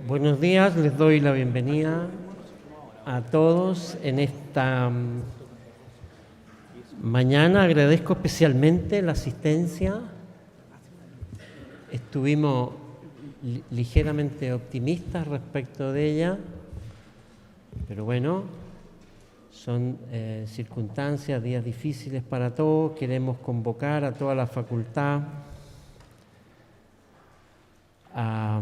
Buenos días, les doy la bienvenida a todos en esta mañana. Agradezco especialmente la asistencia. Estuvimos ligeramente optimistas respecto de ella, pero bueno, son circunstancias, días difíciles para todos. Queremos convocar a toda la facultad a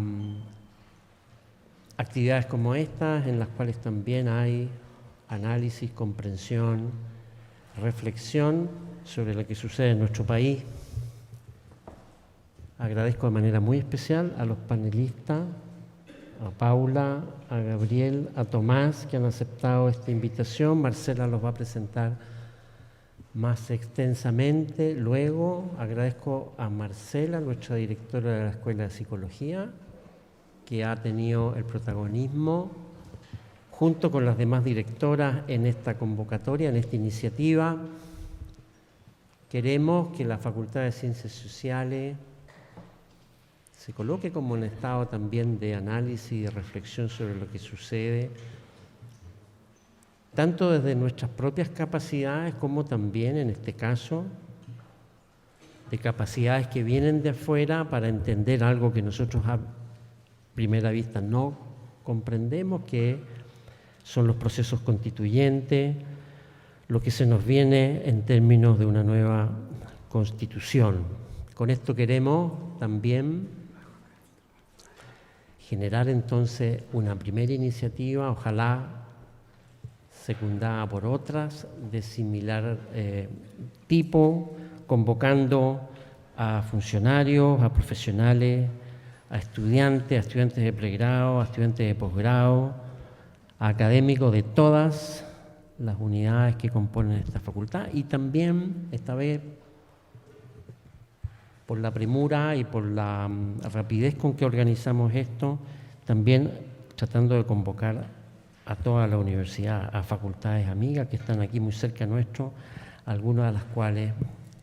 actividades como estas, en las cuales también hay análisis, comprensión, reflexión sobre lo que sucede en nuestro país. Agradezco de manera muy especial a los panelistas, a Paula, a Gabriel, a Tomás, que han aceptado esta invitación. Marcela los va a presentar más extensamente. Luego agradezco a Marcela, nuestra directora de la Escuela de Psicología, que ha tenido el protagonismo junto con las demás directoras en esta convocatoria, en esta iniciativa. Queremos que la Facultad de Ciencias Sociales se coloque como un estado también de análisis y de reflexión sobre lo que sucede, tanto desde nuestras propias capacidades como también, en este caso, de capacidades que vienen de afuera para entender algo que nosotros a primera vista no comprendemos, que son los procesos constituyentes, lo que se nos viene en términos de una nueva constitución. Con esto queremos también generar entonces una primera iniciativa, ojalá secundada por otras de similar tipo, convocando a funcionarios, a profesionales, a estudiantes de pregrado, a estudiantes de posgrado, a académicos de todas las unidades que componen esta facultad, y también, esta vez, por la premura y por la rapidez con que organizamos esto, también tratando de convocar a toda la universidad, a facultades amigas que están aquí muy cerca nuestro, algunas de las cuales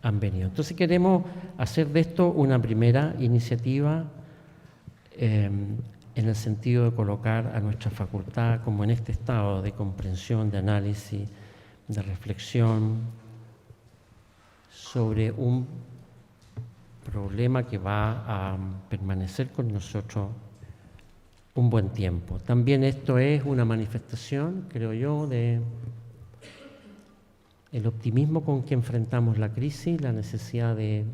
han venido. Entonces queremos hacer de esto una primera iniciativa en el sentido de colocar a nuestra facultad como en este estado de comprensión, de análisis, de reflexión sobre un problema que va a permanecer con nosotros un buen tiempo. También esto es una manifestación, creo yo, de el optimismo con que enfrentamos la crisis, la necesidad de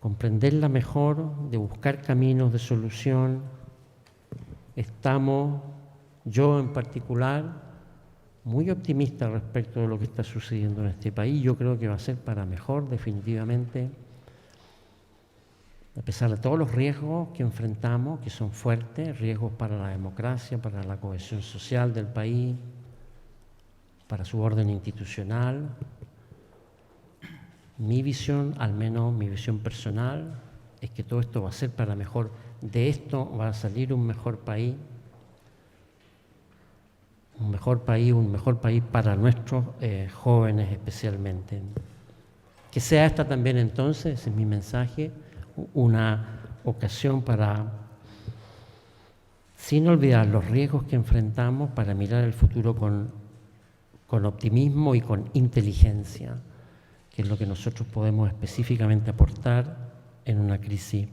comprenderla mejor, de buscar caminos de solución. Estamos, yo en particular, muy optimista respecto de lo que está sucediendo en este país. Yo creo que va a ser para mejor, definitivamente, a pesar de todos los riesgos que enfrentamos, que son fuertes, riesgos para la democracia, para la cohesión social del país, para su orden institucional. Mi visión, al menos mi visión personal, es que todo esto va a ser para mejor. De esto va a salir un mejor país para nuestros jóvenes especialmente. Que sea esta también entonces, ese es mi mensaje, una ocasión para, sin olvidar los riesgos que enfrentamos, para mirar el futuro con optimismo y con inteligencia, que es lo que nosotros podemos específicamente aportar en una crisis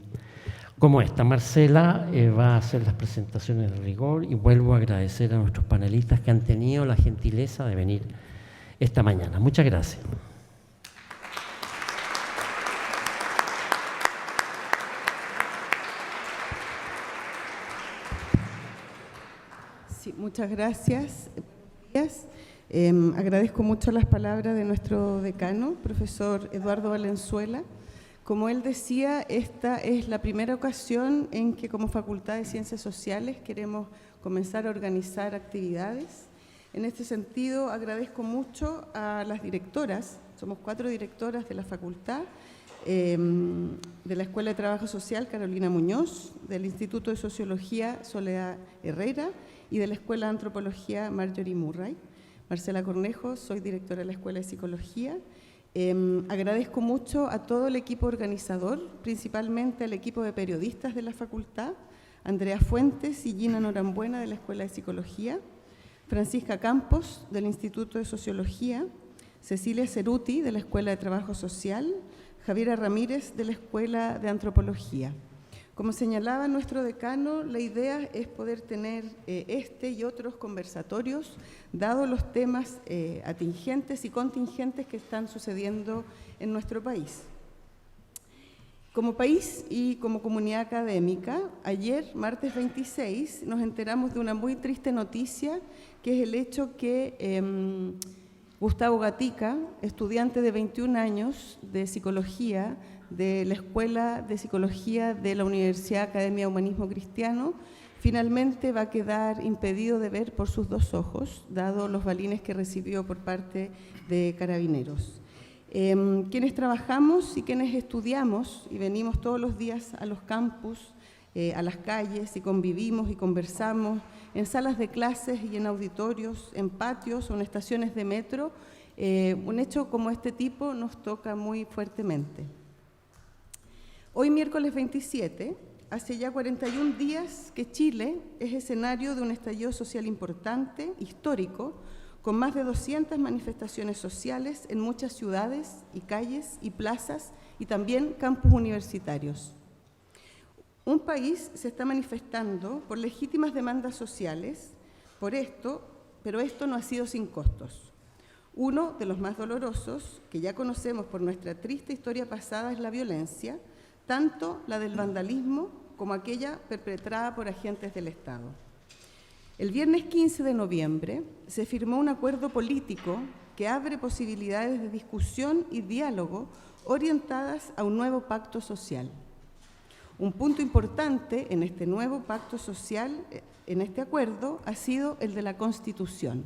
como esta. Marcela va a hacer las presentaciones de rigor y vuelvo a agradecer a nuestros panelistas que han tenido la gentileza de venir esta mañana. Muchas gracias. Sí, muchas gracias. Agradezco mucho las palabras de nuestro decano, profesor Eduardo Valenzuela. Como él decía, esta es la primera ocasión en que como Facultad de Ciencias Sociales queremos comenzar a organizar actividades. En este sentido, agradezco mucho a las directoras, somos 4 directoras de la facultad, de la Escuela de Trabajo Social, Carolina Muñoz, del Instituto de Sociología, Soledad Herrera, y de la Escuela de Antropología, Marjorie Murray. Marcela Cornejo, soy directora de la Escuela de Psicología. Agradezco mucho a todo el equipo organizador, principalmente al equipo de periodistas de la facultad, Andrea Fuentes y Gina Norambuena de la Escuela de Psicología, Francisca Campos del Instituto de Sociología, Cecilia Ceruti de la Escuela de Trabajo Social, Javiera Ramírez de la Escuela de Antropología. Como señalaba nuestro decano, la idea es poder tener este y otros conversatorios, dados los temas atingentes y contingentes que están sucediendo en nuestro país. Como país y como comunidad académica, ayer, martes 26, nos enteramos de una muy triste noticia, que es el hecho que Gustavo Gatica, estudiante de 21 años de Psicología, de la Escuela de Psicología de la Universidad Academia Humanismo Cristiano, finalmente va a quedar impedido de ver por sus dos ojos, dado los balines que recibió por parte de Carabineros. Quienes trabajamos y quienes estudiamos y venimos todos los días a los campus, a las calles y convivimos y conversamos en salas de clases y en auditorios, en patios o en estaciones de metro, un hecho como este tipo nos toca muy fuertemente. Hoy, miércoles 27, hace ya 41 días que Chile es escenario de un estallido social importante, histórico, con más de 200 manifestaciones sociales en muchas ciudades y calles y plazas y también campus universitarios. Un país se está manifestando por legítimas demandas sociales, pero esto no ha sido sin costos. Uno de los más dolorosos, que ya conocemos por nuestra triste historia pasada, es la violencia, tanto la del vandalismo como aquella perpetrada por agentes del Estado. El viernes 15 de noviembre se firmó un acuerdo político que abre posibilidades de discusión y diálogo orientadas a un nuevo pacto social. Un punto importante en este nuevo pacto social, en este acuerdo, ha sido el de la Constitución.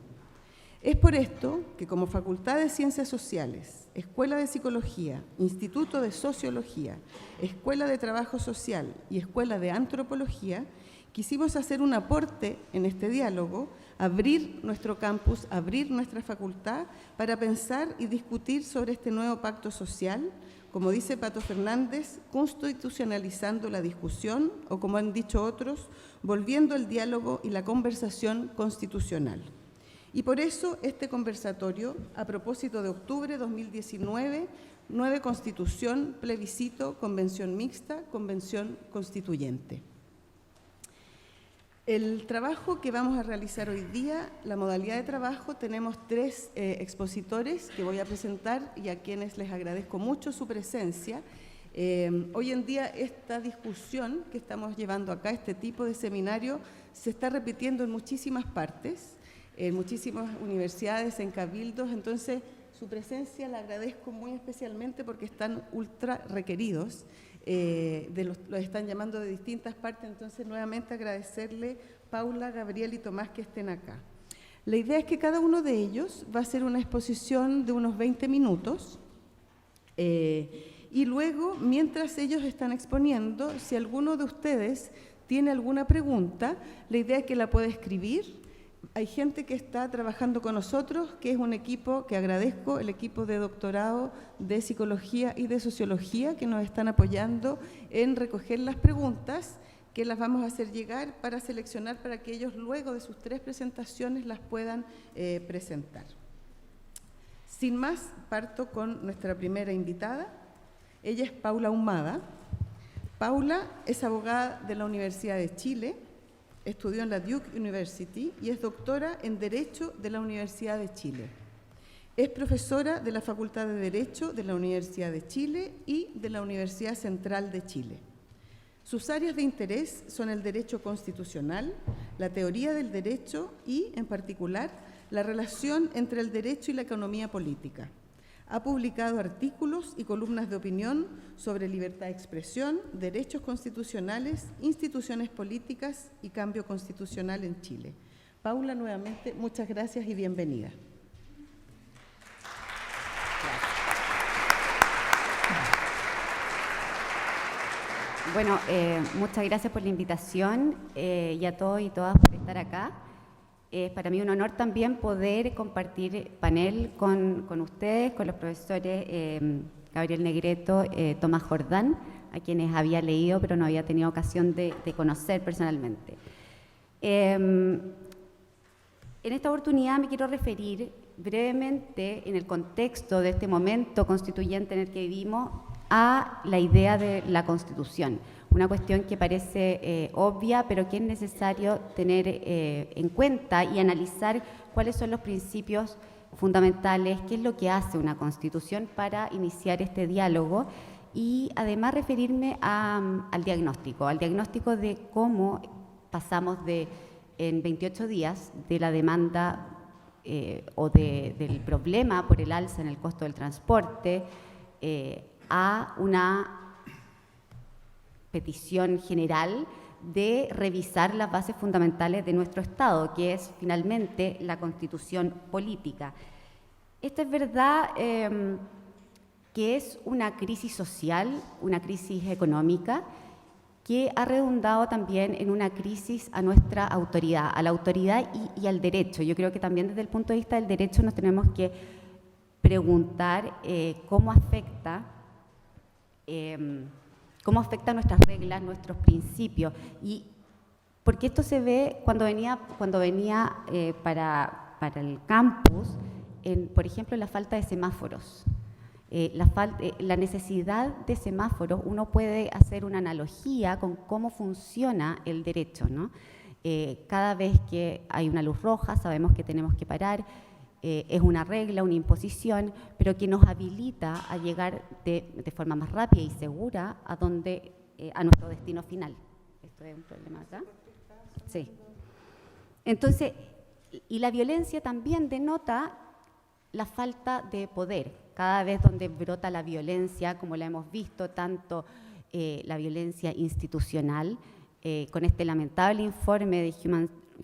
Es por esto que como Facultad de Ciencias Sociales, Escuela de Psicología, Instituto de Sociología, Escuela de Trabajo Social y Escuela de Antropología, quisimos hacer un aporte en este diálogo, abrir nuestro campus, abrir nuestra facultad para pensar y discutir sobre este nuevo pacto social, como dice Pato Fernández, constitucionalizando la discusión o, como han dicho otros, volviendo el diálogo y la conversación constitucional. Y por eso este conversatorio, a propósito de octubre de 2019, 9 Constitución, plebiscito, convención mixta, convención constituyente. El trabajo que vamos a realizar hoy día, la modalidad de trabajo, tenemos 3 expositores que voy a presentar y a quienes les agradezco mucho su presencia. Hoy en día esta discusión que estamos llevando acá, este tipo de seminario, se está repitiendo en muchísimas partes, en muchísimas universidades, en cabildos, entonces su presencia la agradezco muy especialmente porque están ultra requeridos. Los están llamando de distintas partes, entonces nuevamente agradecerle Paula, Gabriel y Tomás que estén acá. La idea es que cada uno de ellos va a hacer una exposición de unos 20 minutos y luego, mientras ellos están exponiendo, si alguno de ustedes tiene alguna pregunta, la idea es que la pueda escribir. Hay gente que está trabajando con nosotros, que es un equipo que agradezco, el equipo de doctorado de Psicología y de Sociología, que nos están apoyando en recoger las preguntas, que las vamos a hacer llegar para seleccionar para que ellos luego de sus 3 presentaciones las puedan presentar. Sin más, parto con nuestra primera invitada. Ella es Paula Ahumada. Paula es abogada de la Universidad de Chile, estudió en la Duke University y es doctora en Derecho de la Universidad de Chile. Es profesora de la Facultad de Derecho de la Universidad de Chile y de la Universidad Central de Chile. Sus áreas de interés son el derecho constitucional, la teoría del derecho y, en particular, la relación entre el derecho y la economía política. Ha publicado artículos y columnas de opinión sobre libertad de expresión, derechos constitucionales, instituciones políticas y cambio constitucional en Chile. Paula, nuevamente, muchas gracias y bienvenida. Bueno, muchas gracias por la invitación y a todos y todas por estar acá. Es para mí un honor también poder compartir panel con ustedes, con los profesores Gabriel Negreto, Tomás Jordán, a quienes había leído, pero no había tenido ocasión de conocer personalmente. En esta oportunidad me quiero referir brevemente, en el contexto de este momento constituyente en el que vivimos, a la idea de la Constitución. Una cuestión que parece obvia, pero que es necesario tener en cuenta y analizar cuáles son los principios fundamentales, qué es lo que hace una Constitución para iniciar este diálogo y además referirme al diagnóstico de cómo pasamos en 28 días de la demanda del problema por el alza en el costo del transporte a una petición general de revisar las bases fundamentales de nuestro Estado, que es finalmente la Constitución política. Esto es verdad que es una crisis social, una crisis económica, que ha redundado también en una crisis a nuestra autoridad, a la autoridad y al derecho. Yo creo que también desde el punto de vista del derecho nos tenemos que preguntar cómo afecta nuestras reglas, nuestros principios, y porque esto se ve cuando venía para el campus, por ejemplo, la falta de semáforos. La necesidad de semáforos, uno puede hacer una analogía con cómo funciona el derecho, ¿no? Cada vez que hay una luz roja sabemos que tenemos que parar, es una regla, una imposición, pero que nos habilita a llegar de forma más rápida y segura a nuestro destino final. ¿Esto es un problema acá? Sí. Entonces, y la violencia también denota la falta de poder. Cada vez donde brota la violencia, como la hemos visto, tanto la violencia institucional, con este lamentable informe de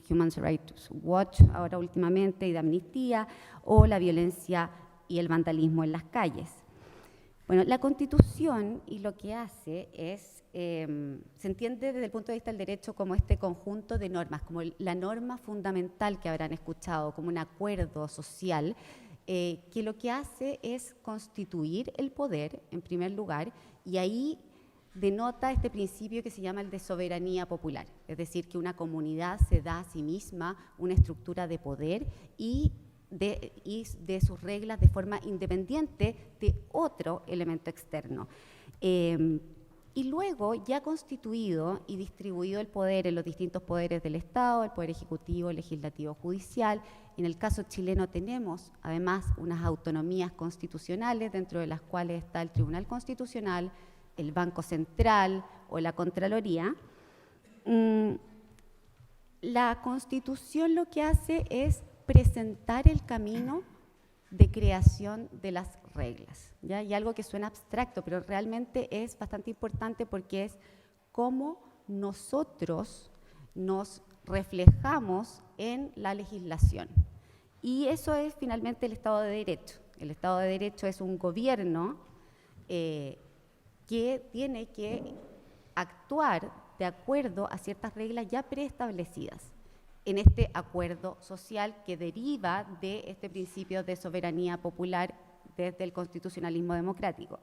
Human Rights Watch, ahora últimamente, y de Amnistía, o la violencia y el vandalismo en las calles. Bueno, la Constitución y lo que hace es, se entiende desde el punto de vista del derecho como este conjunto de normas, como la norma fundamental que habrán escuchado, como un acuerdo social, que lo que hace es constituir el poder, en primer lugar, y ahí denota este principio que se llama el de soberanía popular, es decir, que una comunidad se da a sí misma una estructura de poder y de sus reglas de forma independiente de otro elemento externo. Y luego, ya constituido y distribuido el poder en los distintos poderes del Estado, el Poder Ejecutivo, Legislativo, Judicial, en el caso chileno tenemos además unas autonomías constitucionales, dentro de las cuales está el Tribunal Constitucional, el Banco Central o la Contraloría. La Constitución lo que hace es presentar el camino de creación de las reglas, ¿ya? Y algo que suena abstracto, pero realmente es bastante importante porque es cómo nosotros nos reflejamos en la legislación. Y eso es finalmente el Estado de Derecho. El Estado de Derecho es un gobierno que tiene que actuar de acuerdo a ciertas reglas ya preestablecidas en este acuerdo social que deriva de este principio de soberanía popular desde el constitucionalismo democrático.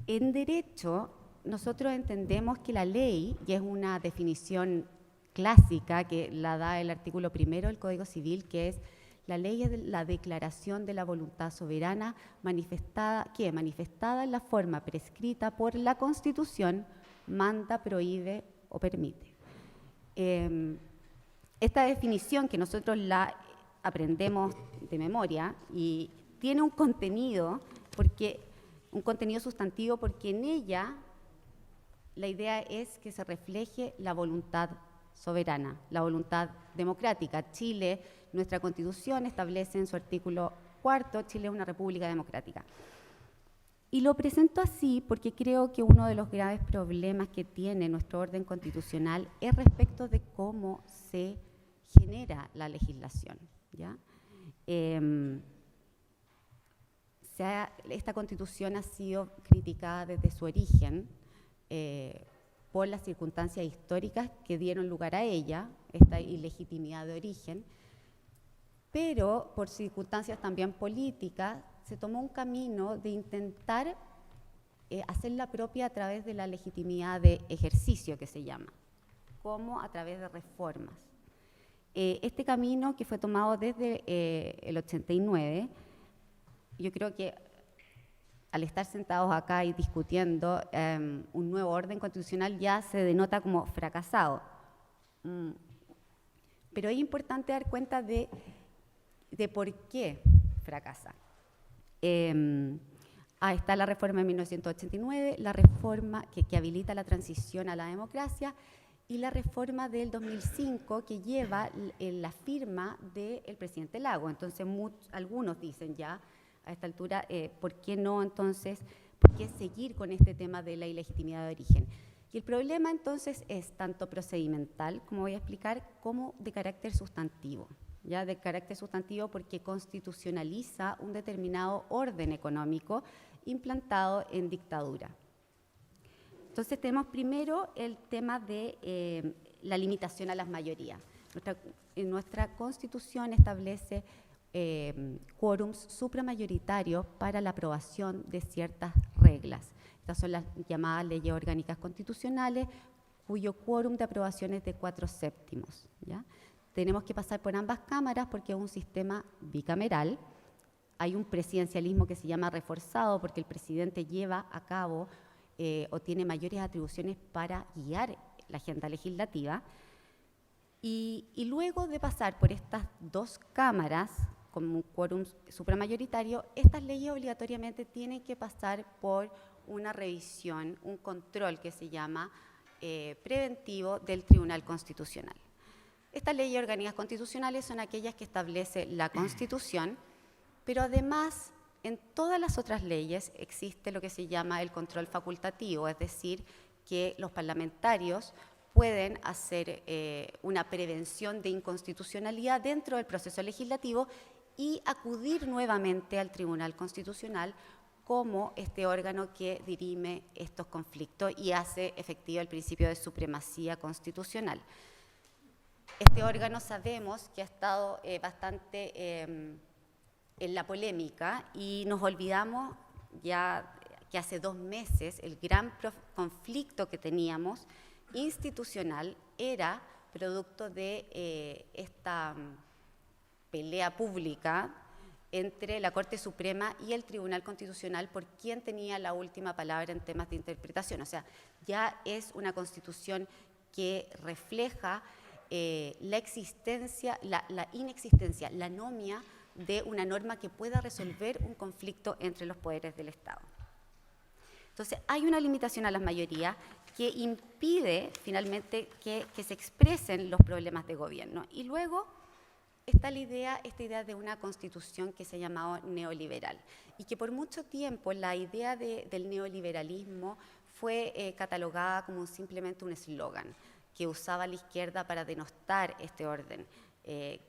En derecho, nosotros entendemos que la ley, y es una definición clásica que la da el artículo 1 del Código Civil, que es la ley es la declaración de la voluntad soberana manifestada en la forma prescrita por la Constitución, manda, prohíbe o permite. Esta definición que nosotros la aprendemos de memoria y tiene un contenido sustantivo porque en ella la idea es que se refleje la voluntad soberana, la voluntad democrática. Chile, nuestra Constitución establece en su artículo 4, Chile es una república democrática. Y lo presento así porque creo que uno de los graves problemas que tiene nuestro orden constitucional es respecto de cómo se genera la legislación, ¿ya? Esta Constitución ha sido criticada desde su origen por las circunstancias históricas que dieron lugar a ella, esta ilegitimidad de origen, pero por circunstancias también políticas se tomó un camino de intentar hacerla propia a través de la legitimidad de ejercicio, que se llama, como a través de reformas. Este camino que fue tomado desde el 89, yo creo que al estar sentados acá y discutiendo un nuevo orden constitucional ya se denota como fracasado. Pero es importante dar cuenta de por qué fracasa. Está la reforma de 1989, la reforma que habilita la transición a la democracia, y la reforma del 2005 que lleva la firma del presidente Lagos. Entonces, algunos dicen ya a esta altura, ¿por qué no entonces, por qué seguir con este tema de la ilegitimidad de origen? Y el problema entonces es tanto procedimental, como voy a explicar, como de carácter sustantivo. Ya de carácter sustantivo porque constitucionaliza un determinado orden económico implantado en dictadura. Entonces tenemos primero el tema de la limitación a las mayorías. Nuestra Constitución establece quórums supramayoritarios para la aprobación de ciertas reglas. Estas son las llamadas leyes orgánicas constitucionales, cuyo quórum de aprobación es de 4/7. ¿Ya? Tenemos que pasar por ambas cámaras porque es un sistema bicameral. Hay un presidencialismo que se llama reforzado porque el presidente lleva a cabo o tiene mayores atribuciones para guiar la agenda legislativa. Y luego de pasar por estas dos cámaras, como un quórum supramayoritario, estas leyes obligatoriamente tienen que pasar por una revisión, un control que se llama preventivo del Tribunal Constitucional. Estas leyes orgánicas constitucionales son aquellas que establece la Constitución, pero además en todas las otras leyes existe lo que se llama el control facultativo, es decir, que los parlamentarios pueden hacer una prevención de inconstitucionalidad dentro del proceso legislativo y acudir nuevamente al Tribunal Constitucional como este órgano que dirime estos conflictos y hace efectivo el principio de supremacía constitucional. Este órgano sabemos que ha estado bastante en la polémica y nos olvidamos ya que hace 2 meses el gran conflicto que teníamos institucional era producto de esta pelea pública entre la Corte Suprema y el Tribunal Constitucional por quién tenía la última palabra en temas de interpretación. O sea, ya es una Constitución que refleja la existencia, la inexistencia, la anomia de una norma que pueda resolver un conflicto entre los poderes del Estado. Entonces, hay una limitación a las mayorías que impide finalmente que se expresen los problemas de gobierno. Y luego está esta idea de una constitución que se ha llamado neoliberal y que por mucho tiempo la idea del neoliberalismo fue catalogada como simplemente un eslogan que usaba la izquierda para denostar este orden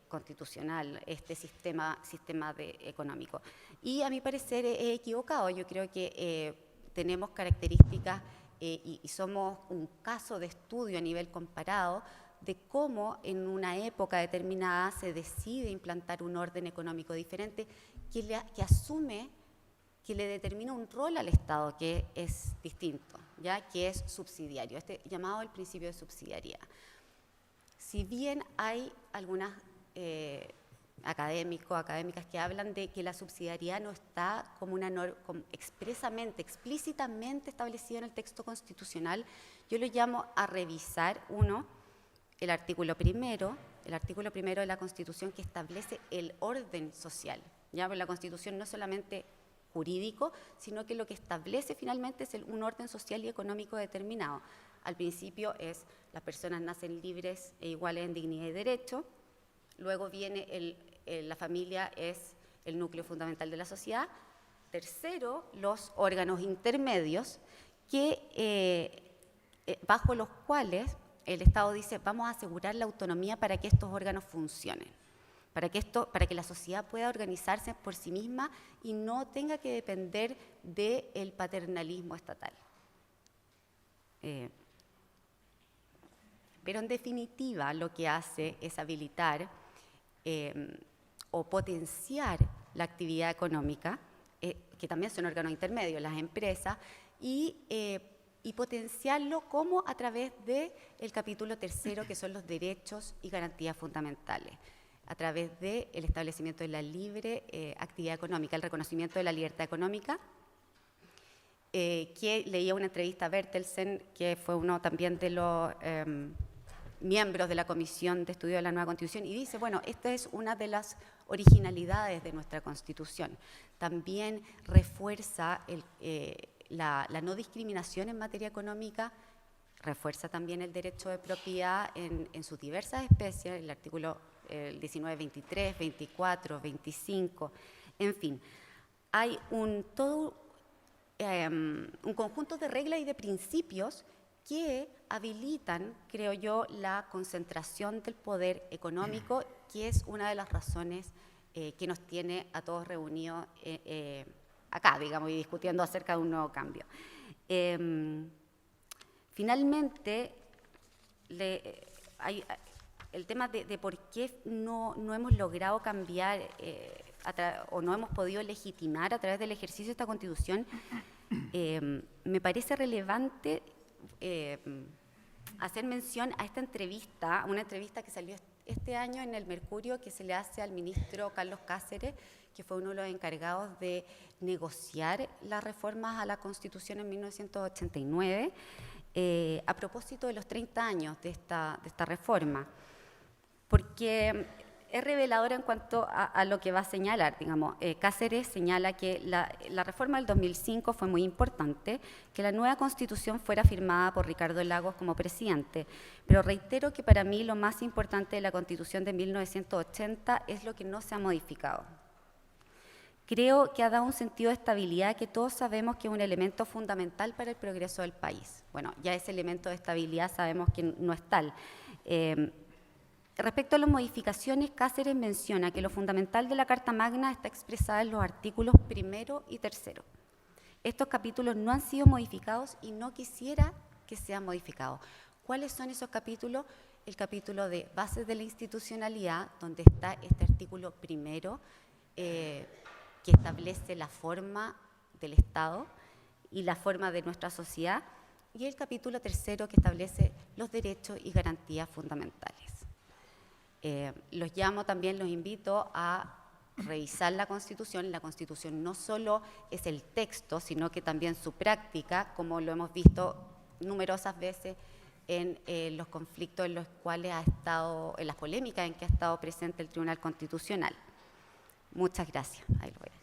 constitucional, este sistema económico. Y a mi parecer he equivocado. Yo creo que tenemos características y somos un caso de estudio a nivel comparado de cómo en una época determinada se decide implantar un orden económico diferente que asume, que le determina un rol al Estado que es distinto, ¿ya? Que es subsidiario, llamado el principio de subsidiariedad. Si bien hay algunas académicas que hablan de que la subsidiariedad no está como una norma explícitamente establecida en el texto constitucional, yo lo llamo a revisar, el artículo primero de la Constitución que establece el orden social. ¿Ya? Porque la Constitución no es solamente jurídico, sino que lo que establece finalmente es un orden social y económico determinado. Al principio las personas nacen libres e iguales en dignidad y derecho, luego viene la familia es el núcleo fundamental de la sociedad. Tercero, los órganos intermedios bajo los cuales el Estado dice vamos a asegurar la autonomía para que estos órganos funcionen, para que la sociedad pueda organizarse por sí misma y no tenga que depender del paternalismo estatal. Pero en definitiva lo que hace es habilitar o potenciar la actividad económica, que también son órganos intermedios, las empresas, y potenciarlo como a través del capítulo tercero, que son los derechos y garantías fundamentales, a través del establecimiento de la libre actividad económica, el reconocimiento de la libertad económica, que leía una entrevista a Bertelsen, que fue uno también de los miembros de la Comisión de Estudio de la Nueva Constitución, y dice, bueno, esta es una de las originalidades de nuestra Constitución. También refuerza la no discriminación en materia económica, refuerza también el derecho de propiedad en sus diversas especies, el artículo 19, 23, 24, 25, en fin. Hay un conjunto de reglas y de principios que habilitan, creo yo, la concentración del poder económico, que es una de las razones que nos tiene a todos reunidos acá, digamos, y discutiendo acerca de un nuevo cambio. Finalmente, el tema de por qué no hemos logrado cambiar o no hemos podido legitimar a través del ejercicio de esta Constitución, me parece relevante hacer mención a esta entrevista, una entrevista que salió este año en el Mercurio, que se le hace al ministro Carlos Cáceres, que fue uno de los encargados de negociar las reformas a la Constitución en 1989, a propósito de los 30 años de esta reforma, porque es reveladora en cuanto a lo que va a señalar. Digamos, Cáceres señala que la reforma del 2005 fue muy importante, que la nueva Constitución fuera firmada por Ricardo Lagos como presidente, pero reitero que para mí lo más importante de la Constitución de 1980 es lo que no se ha modificado. Creo que ha dado un sentido de estabilidad que todos sabemos que es un elemento fundamental para el progreso del país. Bueno, ya ese elemento de estabilidad sabemos que no es tal. Respecto a las modificaciones, Cáceres menciona que lo fundamental de la Carta Magna está expresada en los artículos 1 y 3. Estos capítulos no han sido modificados y no quisiera que sean modificados. ¿Cuáles son esos capítulos? El capítulo de bases de la institucionalidad, donde está este artículo 1, que establece la forma del Estado y la forma de nuestra sociedad, y el capítulo 3, que establece los derechos y garantías fundamentales. Los llamo también, los invito a revisar la Constitución. La Constitución no solo es el texto, sino que también su práctica, como lo hemos visto numerosas veces en los conflictos en los cuales en las polémicas en que ha estado presente el Tribunal Constitucional. Muchas gracias. Ahí lo voy a decir.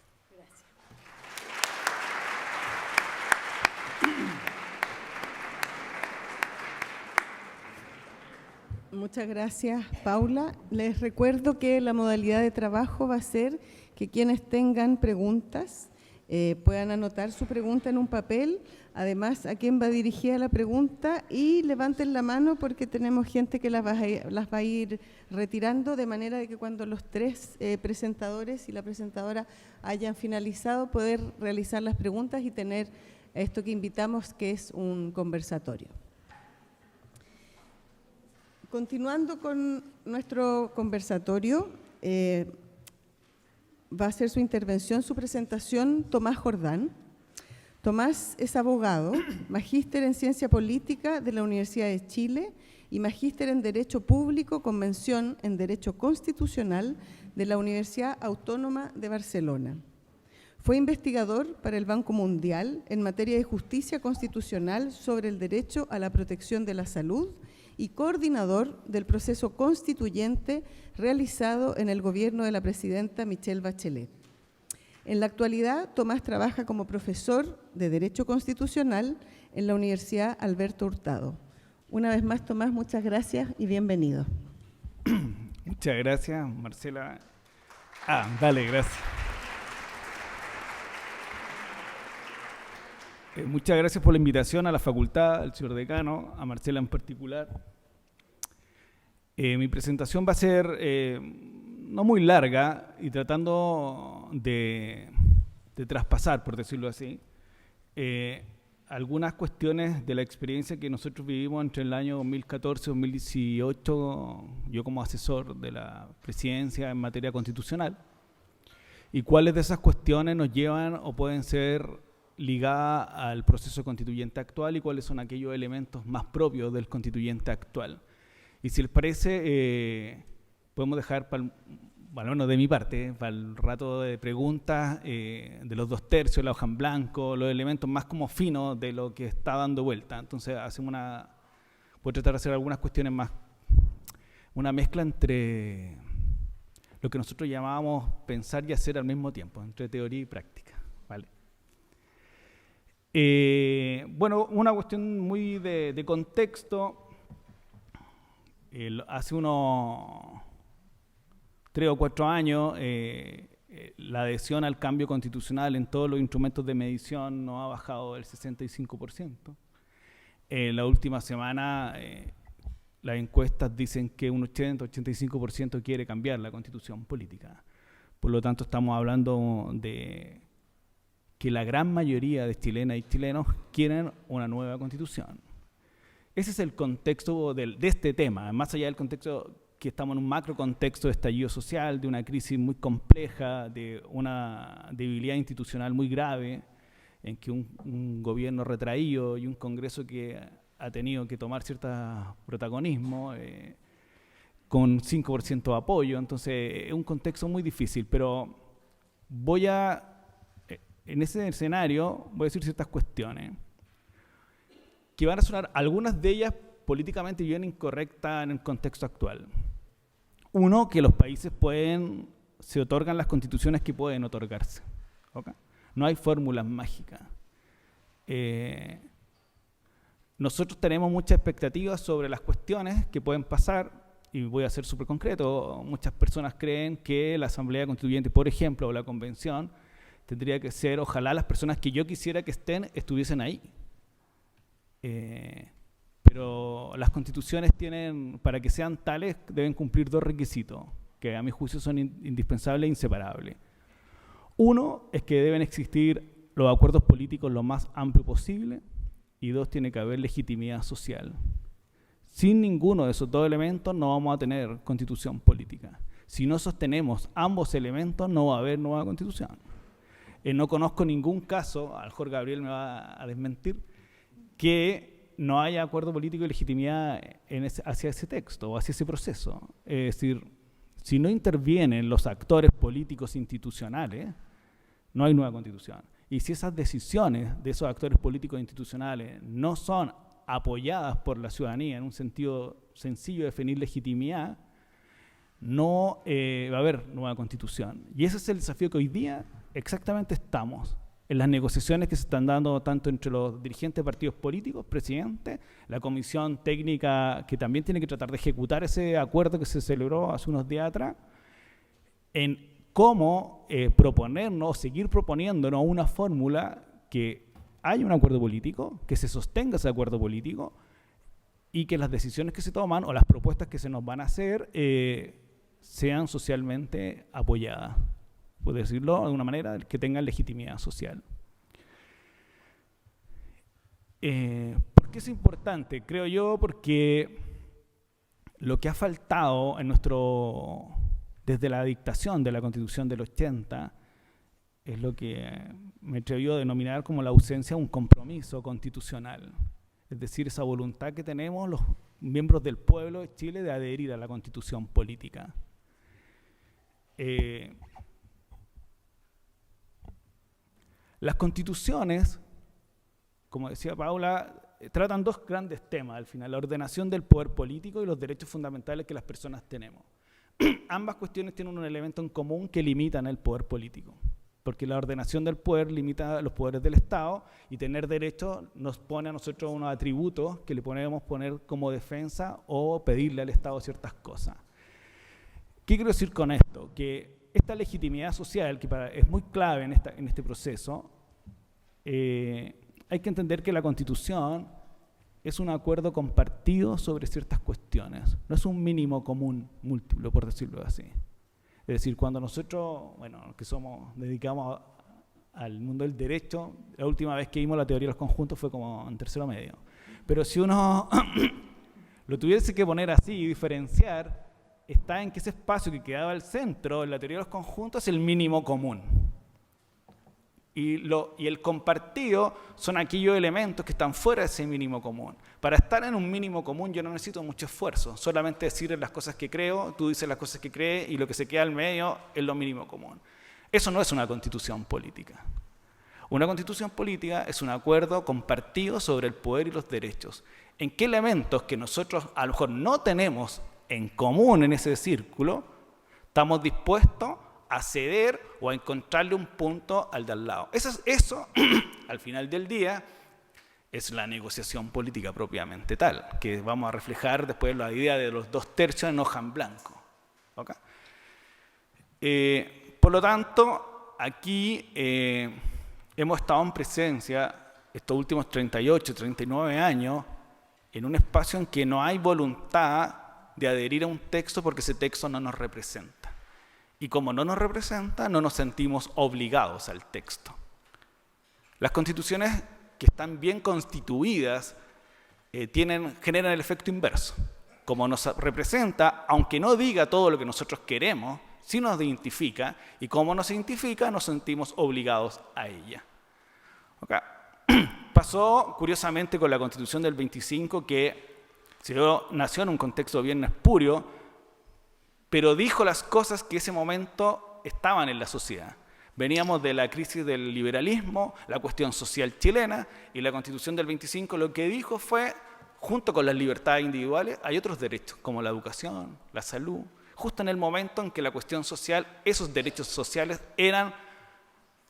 Muchas gracias, Paula. Les recuerdo que la modalidad de trabajo va a ser que quienes tengan preguntas puedan anotar su pregunta en un papel, además a quién va dirigida la pregunta, y levanten la mano porque tenemos gente que las va a ir retirando, de manera de que cuando los tres presentadores y la presentadora hayan finalizado, poder realizar las preguntas y tener esto que invitamos, que es un conversatorio. Continuando con nuestro conversatorio, va a hacer su intervención, su presentación, Tomás Jordán. Tomás es abogado, magíster en Ciencia Política de la Universidad de Chile y magíster en Derecho Público con mención en Derecho Constitucional de la Universidad Autónoma de Barcelona. Fue investigador para el Banco Mundial en materia de justicia constitucional sobre el derecho a la protección de la salud y coordinador del proceso constituyente realizado en el gobierno de la presidenta Michelle Bachelet. En la actualidad, Tomás trabaja como profesor de Derecho Constitucional en la Universidad Alberto Hurtado. Una vez más, Tomás, muchas gracias y bienvenido. Muchas gracias, Marcela. Dale, gracias. Muchas gracias por la invitación a la facultad, al señor decano, a Marcela en particular. Mi presentación va a ser no muy larga y tratando de traspasar, por decirlo así, algunas cuestiones de la experiencia que nosotros vivimos entre el año 2014 y 2018, yo como asesor de la presidencia en materia constitucional, y cuáles de esas cuestiones nos llevan o pueden ser ligada al proceso constituyente actual y cuáles son aquellos elementos más propios del constituyente actual. Y si les parece, podemos dejar, bueno, de mi parte, para el rato de preguntas, de los 2/3, la hoja en blanco, los elementos más como finos de lo que está dando vuelta. Entonces, voy a tratar de hacer algunas cuestiones más, una mezcla entre lo que nosotros llamábamos pensar y hacer al mismo tiempo, entre teoría y práctica, ¿vale? Bueno, una cuestión muy de contexto. Hace unos 3 o 4 años, la adhesión al cambio constitucional en todos los instrumentos de medición no ha bajado del 65%. La última semana, las encuestas dicen que un 80-85% quiere cambiar la constitución política. Por lo tanto, estamos hablando de que la gran mayoría de chilenas y chilenos quieren una nueva constitución. Ese es el contexto de este tema, más allá del contexto que estamos en un macro contexto de estallido social, de una crisis muy compleja, de una debilidad institucional muy grave, en que un gobierno retraído y un Congreso que ha tenido que tomar cierto protagonismo, con 5% de apoyo. Entonces es un contexto muy difícil, pero en ese escenario voy a decir ciertas cuestiones que van a sonar, algunas de ellas políticamente bien incorrectas en el contexto actual. Uno, que los países se otorgan las constituciones que pueden otorgarse, ¿okay? No hay fórmulas mágicas. Nosotros tenemos muchas expectativas sobre las cuestiones que pueden pasar, y voy a ser súper concreto. Muchas personas creen que la Asamblea Constituyente, por ejemplo, o la Convención, tendría que ser, ojalá las personas que yo quisiera que estuviesen ahí. Pero las constituciones para que sean tales, deben cumplir 2 requisitos, que a mi juicio son indispensables e inseparables. Uno es que deben existir los acuerdos políticos lo más amplio posible, y 2, tiene que haber legitimidad social. Sin ninguno de esos 2 elementos no vamos a tener constitución política. Si no sostenemos ambos elementos, no va a haber nueva constitución. No conozco ningún caso, a lo mejor Gabriel me va a desmentir, que no haya acuerdo político y legitimidad hacia ese texto o hacia ese proceso. Es decir, si no intervienen los actores políticos institucionales, no hay nueva constitución. Y si esas decisiones de esos actores políticos institucionales no son apoyadas por la ciudadanía en un sentido sencillo de definir legitimidad, no va a haber nueva constitución. Y ese es el desafío que hoy día exactamente estamos en las negociaciones que se están dando tanto entre los dirigentes de partidos políticos, presidente, la comisión técnica que también tiene que tratar de ejecutar ese acuerdo que se celebró hace unos días atrás, en cómo proponernos, seguir proponiéndonos una fórmula que haya un acuerdo político, que se sostenga ese acuerdo político y que las decisiones que se toman o las propuestas que se nos van a hacer sean socialmente apoyadas, por decirlo de alguna manera, que tengan legitimidad social. ¿Por qué es importante? Creo yo porque lo que ha faltado desde la dictación de la Constitución del 80 es lo que me atreví a denominar como la ausencia de un compromiso constitucional. Es decir, esa voluntad que tenemos los miembros del pueblo de Chile de adherir a la Constitución política. Las constituciones, como decía Paula, tratan 2 grandes temas al final: la ordenación del poder político y los derechos fundamentales que las personas tenemos. Ambas cuestiones tienen un elemento en común que limitan el poder político, porque la ordenación del poder limita los poderes del Estado, y tener derechos nos pone a nosotros unos atributos que le podemos poner como defensa o pedirle al Estado ciertas cosas. ¿Qué quiero decir con esto? Que esta legitimidad social, que es muy clave en este proceso, hay que entender que la Constitución es un acuerdo compartido sobre ciertas cuestiones, no es un mínimo común múltiplo, por decirlo así. Es decir, cuando nosotros, que dedicamos al mundo del derecho, la última vez que vimos la teoría de los conjuntos fue como en tercero medio. Pero si uno lo tuviese que poner así y diferenciar, está en que ese espacio que quedaba al centro en la teoría de los conjuntos es el mínimo común. Y el compartido son aquellos elementos que están fuera de ese mínimo común. Para estar en un mínimo común yo no necesito mucho esfuerzo, solamente decir las cosas que creo, tú dices las cosas que crees y lo que se queda al medio es lo mínimo común. Eso no es una constitución política. Una constitución política es un acuerdo compartido sobre el poder y los derechos. ¿En qué elementos que nosotros a lo mejor no tenemos en común en ese círculo estamos dispuestos a ceder o a encontrarle un punto al de al lado? Eso al final del día, es la negociación política propiamente tal, que vamos a reflejar después la idea de los 2/3 en hoja en blanco. ¿Okay? Por lo tanto, aquí hemos estado en presencia estos últimos 38, 39 años en un espacio en que no hay voluntad de adherir a un texto porque ese texto no nos representa. Y como no nos representa, no nos sentimos obligados al texto. Las constituciones que están bien constituidas generan el efecto inverso. Como nos representa, aunque no diga todo lo que nosotros queremos, sí nos identifica, y como nos identifica, nos sentimos obligados a ella. Okay. Pasó, curiosamente, con la Constitución del 25, que nació en un contexto bien espurio, pero dijo las cosas que en ese momento estaban en la sociedad. Veníamos de la crisis del liberalismo, la cuestión social chilena, y la Constitución del 25 lo que dijo fue, junto con las libertades individuales, hay otros derechos, como la educación, la salud, justo en el momento en que la cuestión social, esos derechos sociales eran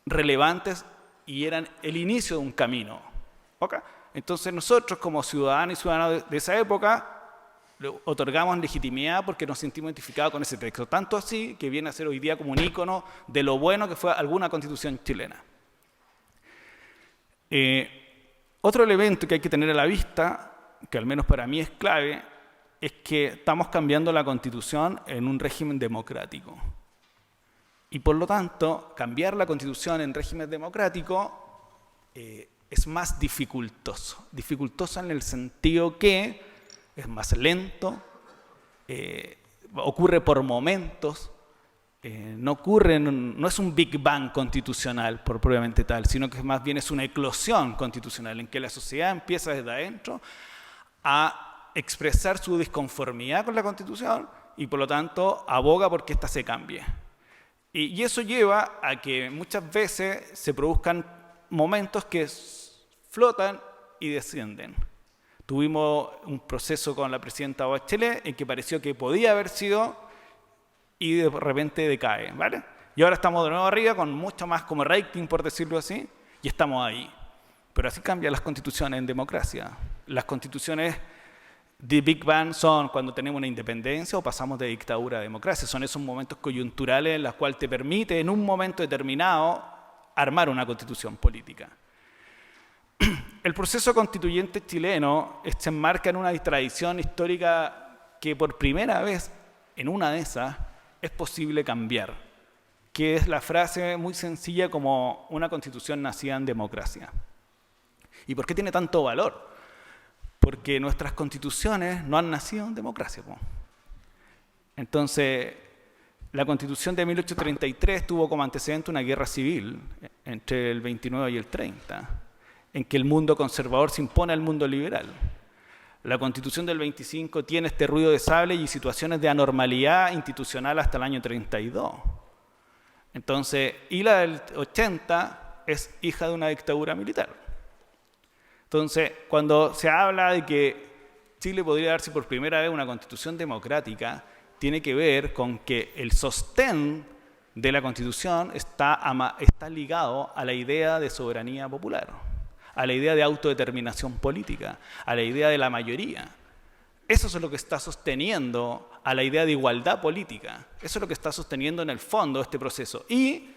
relevantes y eran el inicio de un camino. ¿Okay? Entonces nosotros, como ciudadanos y ciudadanos de esa época, le otorgamos legitimidad porque nos sentimos identificados con ese texto. Tanto así que viene a ser hoy día como un ícono de lo bueno que fue alguna constitución chilena. Otro elemento que hay que tener a la vista, que al menos para mí es clave, es que estamos cambiando la constitución en un régimen democrático. Y por lo tanto, cambiar la constitución en régimen democrático es más dificultoso. Dificultoso en el sentido que es más lento, ocurre por momentos, no es un Big Bang constitucional por propiamente tal, sino que más bien es una eclosión constitucional en que la sociedad empieza desde adentro a expresar su disconformidad con la Constitución y por lo tanto aboga porque ésta se cambie. Y eso lleva a que muchas veces se produzcan momentos que flotan y descienden. Tuvimos un proceso con la presidenta Bachelet en que pareció que podía haber sido y de repente decae, ¿vale? Y ahora estamos de nuevo arriba con mucho más como rating, por decirlo así, y estamos ahí. Pero así cambian las constituciones en democracia. Las constituciones de Big Bang son cuando tenemos una independencia o pasamos de dictadura a democracia. Son esos momentos coyunturales en los cuales te permite en un momento determinado armar una constitución política. El proceso constituyente chileno se enmarca en una tradición histórica que por primera vez en una de esas es posible cambiar, que es la frase muy sencilla como una constitución nacida en democracia. ¿Y por qué tiene tanto valor? Porque nuestras constituciones no han nacido en democracia. Entonces, la Constitución de 1833 tuvo como antecedente una guerra civil entre el 29 y el 30, en que el mundo conservador se impone al mundo liberal. La Constitución del 25 tiene este ruido de sable y situaciones de anormalidad institucional hasta el año 32. Entonces, y la del 80 es hija de una dictadura militar. Entonces, cuando se habla de que Chile podría darse por primera vez una constitución democrática, tiene que ver con que el sostén de la constitución está ligado a la idea de soberanía popular, a la idea de autodeterminación política, a la idea de la mayoría. Eso es lo que está sosteniendo a la idea de igualdad política. Eso es lo que está sosteniendo en el fondo este proceso. Y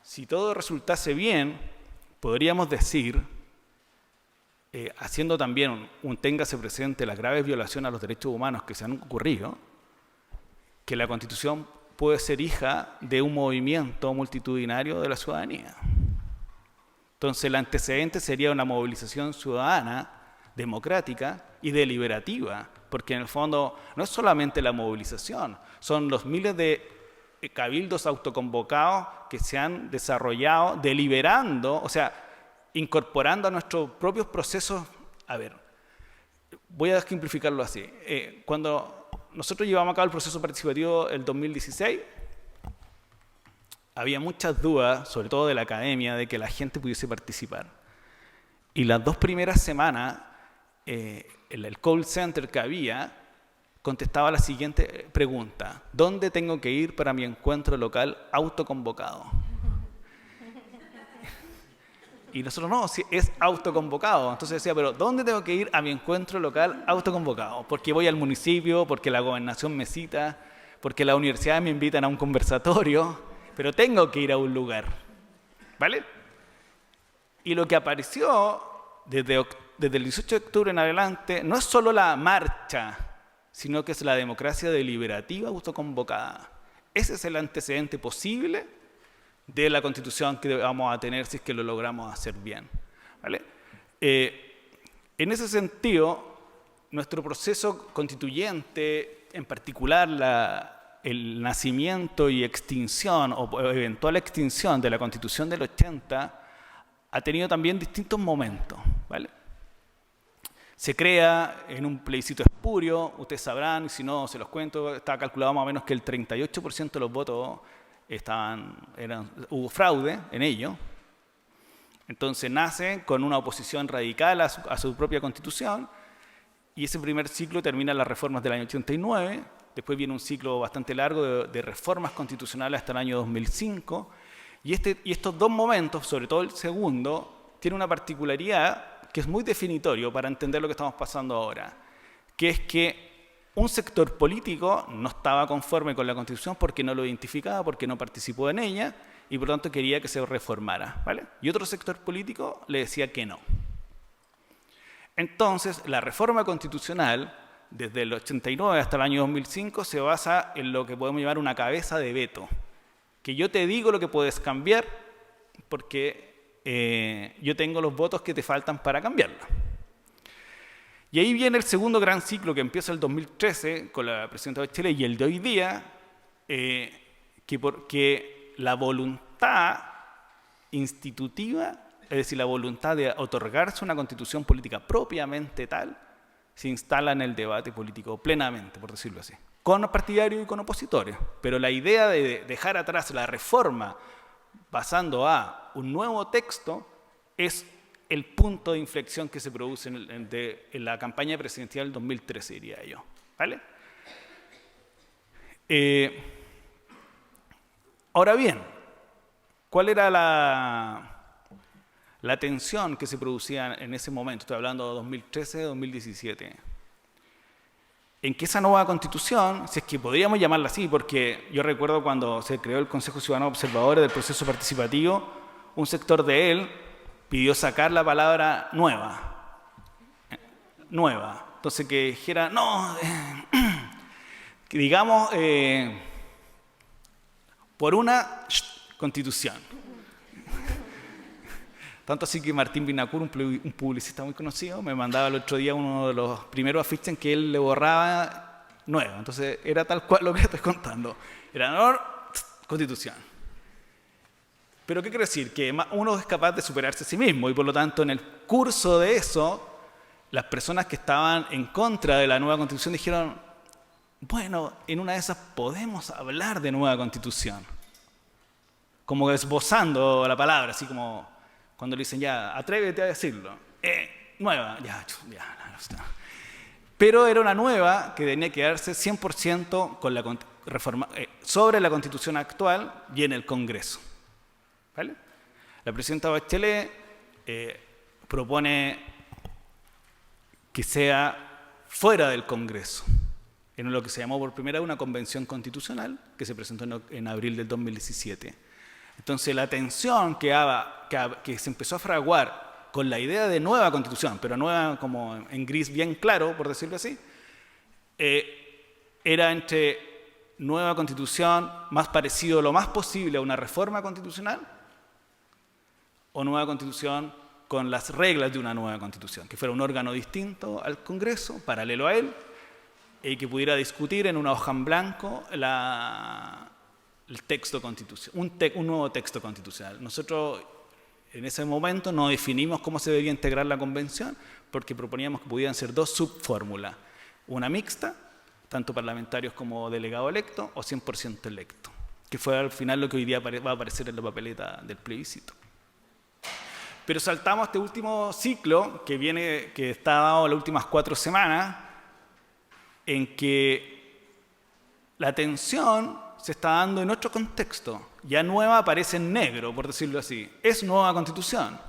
si todo resultase bien, podríamos decir, haciendo también téngase presente las graves violaciones a los derechos humanos que se han ocurrido, que la Constitución puede ser hija de un movimiento multitudinario de la ciudadanía. Entonces el antecedente sería una movilización ciudadana, democrática y deliberativa, porque en el fondo no es solamente la movilización, son los miles de cabildos autoconvocados que se han desarrollado deliberando, o sea, incorporando a nuestros propios procesos. A ver, voy a ejemplificarlo así. Cuando nosotros llevamos a cabo el proceso participativo el 2016, había muchas dudas, sobre todo de la academia, de que la gente pudiese participar. Y las 2 primeras semanas, el call center que había contestaba la siguiente pregunta: ¿dónde tengo que ir para mi encuentro local autoconvocado? Y nosotros no, si es autoconvocado. Entonces decía, pero ¿dónde tengo que ir a mi encuentro local autoconvocado? Porque voy al municipio, porque la gobernación me cita, porque las universidades me invitan a un conversatorio, pero tengo que ir a un lugar. ¿Vale? Y lo que apareció desde el 18 de octubre en adelante no es solo la marcha, sino que es la democracia deliberativa autoconvocada. Ese es el antecedente posible de la Constitución que vamos a tener si es que lo logramos hacer bien. ¿Vale? En ese sentido, nuestro proceso constituyente, en particular el nacimiento y extinción o eventual extinción de la Constitución del 80, ha tenido también distintos momentos. ¿Vale? Se crea en un plebiscito espurio, ustedes sabrán, y si no se los cuento, está calculado más o menos que el 38% de los votos hubo fraude en ello. Entonces nace con una oposición radical a su propia Constitución, y ese primer ciclo termina en las reformas del año 89, después viene un ciclo bastante largo de reformas constitucionales hasta el año 2005, y estos 2 momentos, sobre todo el segundo, tiene una particularidad que es muy definitorio para entender lo que estamos pasando ahora, que es que un sector político no estaba conforme con la Constitución porque no lo identificaba, porque no participó en ella, y por lo tanto quería que se reformara, ¿vale? Y otro sector político le decía que no. Entonces, la reforma constitucional, desde el 89 hasta el año 2005, se basa en lo que podemos llamar una cabeza de veto, que yo te digo lo que puedes cambiar porque yo tengo los votos que te faltan para cambiarla. Y ahí viene el segundo gran ciclo que empieza el 2013 con la presidenta Bachelet y el de hoy día, porque la voluntad institutiva, es decir, la voluntad de otorgarse una constitución política propiamente tal, se instala en el debate político plenamente, por decirlo así, con partidarios y con opositores. Pero la idea de dejar atrás la reforma pasando a un nuevo texto es el punto de inflexión que se produce en la campaña presidencial del 2013, diría yo. ¿Vale? Ahora bien, ¿cuál era la tensión que se producía en ese momento? Estoy hablando de 2013-2017. En que esa nueva constitución, si es que podríamos llamarla así, porque yo recuerdo cuando se creó el Consejo Ciudadano Observador del proceso participativo, un sector de él pidió sacar la palabra nueva. Nueva. Entonces que dijera, no, que digamos, por una constitución. Tanto así que Martín Binacur, un publicista muy conocido, me mandaba el otro día uno de los primeros afiches en que él le borraba nueva. Entonces era tal cual lo que estoy contando. Era no, constitución. Pero ¿qué quiere decir? Que uno es capaz de superarse a sí mismo y por lo tanto en el curso de eso, las personas que estaban en contra de la nueva constitución dijeron, bueno, en una de esas podemos hablar de nueva constitución. Como esbozando la palabra, así como cuando le dicen, ya, atrévete a decirlo. Nueva, ya, no está. Pero era una nueva que tenía que darse 100% con la reforma, sobre la constitución actual y en el Congreso. ¿Vale? La presidenta Bachelet propone que sea fuera del Congreso, en lo que se llamó por primera vez una convención constitucional que se presentó en abril del 2017. Entonces la tensión que se empezó a fraguar con la idea de nueva constitución, pero nueva como en gris bien claro, por decirlo así, era entre nueva constitución más parecido lo más posible a una reforma constitucional o nueva constitución con las reglas de una nueva constitución, que fuera un órgano distinto al Congreso, paralelo a él, y que pudiera discutir en una hoja en blanco el texto constitucional, un nuevo texto constitucional. Nosotros en ese momento no definimos cómo se debería integrar la convención, porque proponíamos que pudieran ser 2 subfórmulas, una mixta, tanto parlamentarios como delegado electo, o 100% electo, que fue al final lo que hoy día va a aparecer en la papeleta del plebiscito. Pero saltamos a este último ciclo que está dado las últimas 4 semanas, en que la tensión se está dando en otro contexto. Ya nueva aparece en negro, por decirlo así. Es nueva constitución.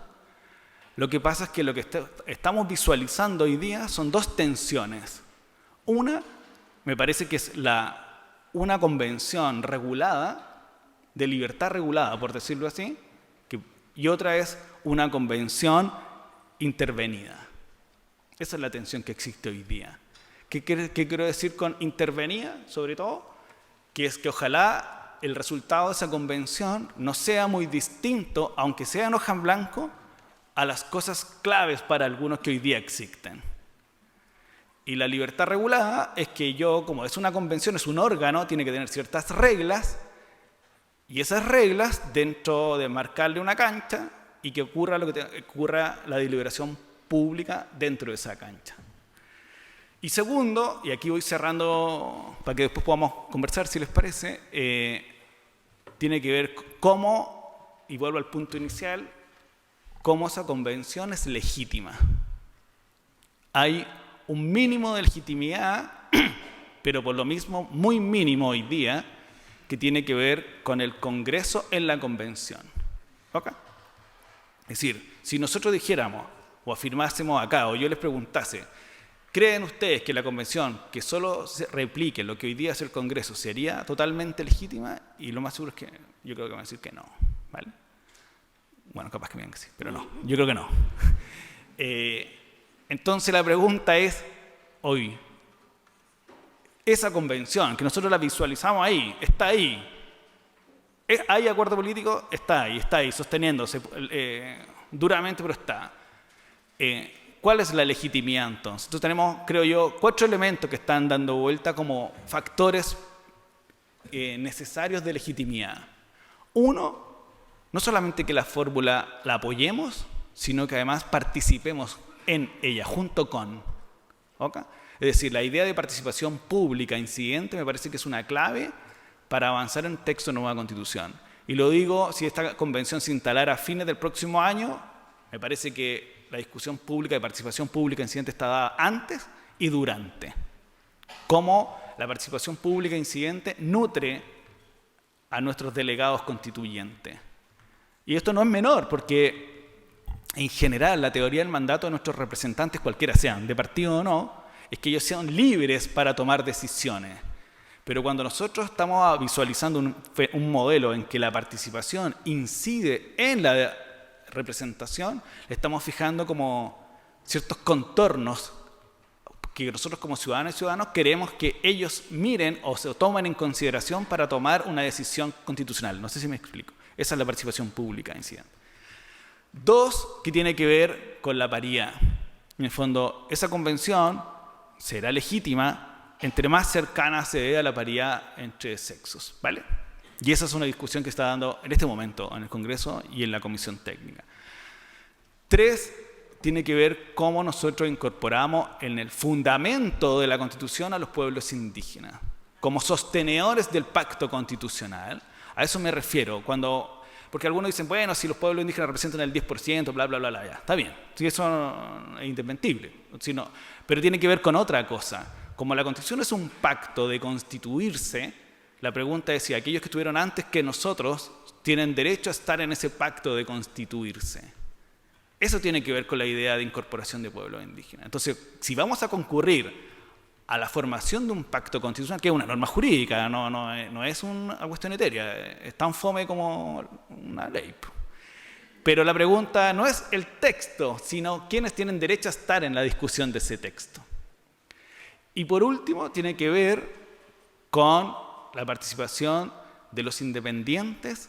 Lo que pasa es que lo que estamos visualizando hoy día son 2 tensiones. Una, me parece que es una convención regulada, de libertad regulada, por decirlo así, y otra es una convención intervenida. Esa es la tensión que existe hoy día. ¿Qué quiero decir con intervenida, sobre todo? Que es que ojalá el resultado de esa convención no sea muy distinto, aunque sea en hoja en blanco, a las cosas claves para algunos que hoy día existen. Y la libertad regulada es que como es una convención, es un órgano, tiene que tener ciertas reglas, y esas reglas, dentro de marcarle una cancha, y que ocurra la deliberación pública dentro de esa cancha. Y segundo, y aquí voy cerrando para que después podamos conversar si les parece, tiene que ver cómo, y vuelvo al punto inicial, cómo esa convención es legítima. Hay un mínimo de legitimidad, pero por lo mismo muy mínimo hoy día, que tiene que ver con el Congreso en la convención. ¿Ok? Es decir, si nosotros dijéramos o afirmásemos acá, o yo les preguntase, ¿creen ustedes que la convención que solo se replique lo que hoy día es el Congreso sería totalmente legítima? Y lo más seguro es que yo creo que van a decir que no, ¿vale? Bueno, capaz que me digan que sí, pero no, yo creo que no. Entonces la pregunta es, hoy, esa convención, que nosotros la visualizamos ahí, está ahí. ¿Hay acuerdo político? Está ahí, sosteniéndose duramente, pero está. ¿Cuál es la legitimidad entonces? Entonces tenemos, creo yo, 4 elementos que están dando vuelta como factores necesarios de legitimidad. Uno, no solamente que la fórmula la apoyemos, sino que además participemos en ella, junto con. ¿Okay? Es decir, la idea de participación pública incidente me parece que es una clave para avanzar en texto de nueva constitución. Y lo digo, si esta convención se instalara a fines del próximo año, me parece que la discusión pública de participación pública incidente está dada antes y durante. Cómo la participación pública incidente nutre a nuestros delegados constituyentes. Y esto no es menor, porque en general la teoría del mandato de nuestros representantes, cualquiera sean, de partido o no, es que ellos sean libres para tomar decisiones. Pero cuando nosotros estamos visualizando un modelo en que la participación incide en la representación, le estamos fijando como ciertos contornos que nosotros como ciudadanos y ciudadanos queremos que ellos miren o se tomen en consideración para tomar una decisión constitucional. No sé si me explico. Esa es la participación pública incidente. 2, que tiene que ver con la paridad. En el fondo, esa convención será legítima entre más cercana se ve a la paridad entre sexos, ¿vale? Y esa es una discusión que está dando en este momento en el Congreso y en la Comisión Técnica. 3, tiene que ver cómo nosotros incorporamos en el fundamento de la Constitución a los pueblos indígenas, como sostenedores del pacto constitucional. A eso me refiero, porque algunos dicen, bueno, si los pueblos indígenas representan el 10%, bla, bla, bla, bla, ya, está bien, si eso es indesmentible, pero tiene que ver con otra cosa. Como la Constitución es un pacto de constituirse, la pregunta es si aquellos que estuvieron antes que nosotros tienen derecho a estar en ese pacto de constituirse. Eso tiene que ver con la idea de incorporación de pueblos indígenas. Entonces, si vamos a concurrir a la formación de un pacto constitucional, que es una norma jurídica, no es una cuestión etérea, es tan fome como una ley. Pero la pregunta no es el texto, sino quiénes tienen derecho a estar en la discusión de ese texto. Y por último, tiene que ver con la participación de los independientes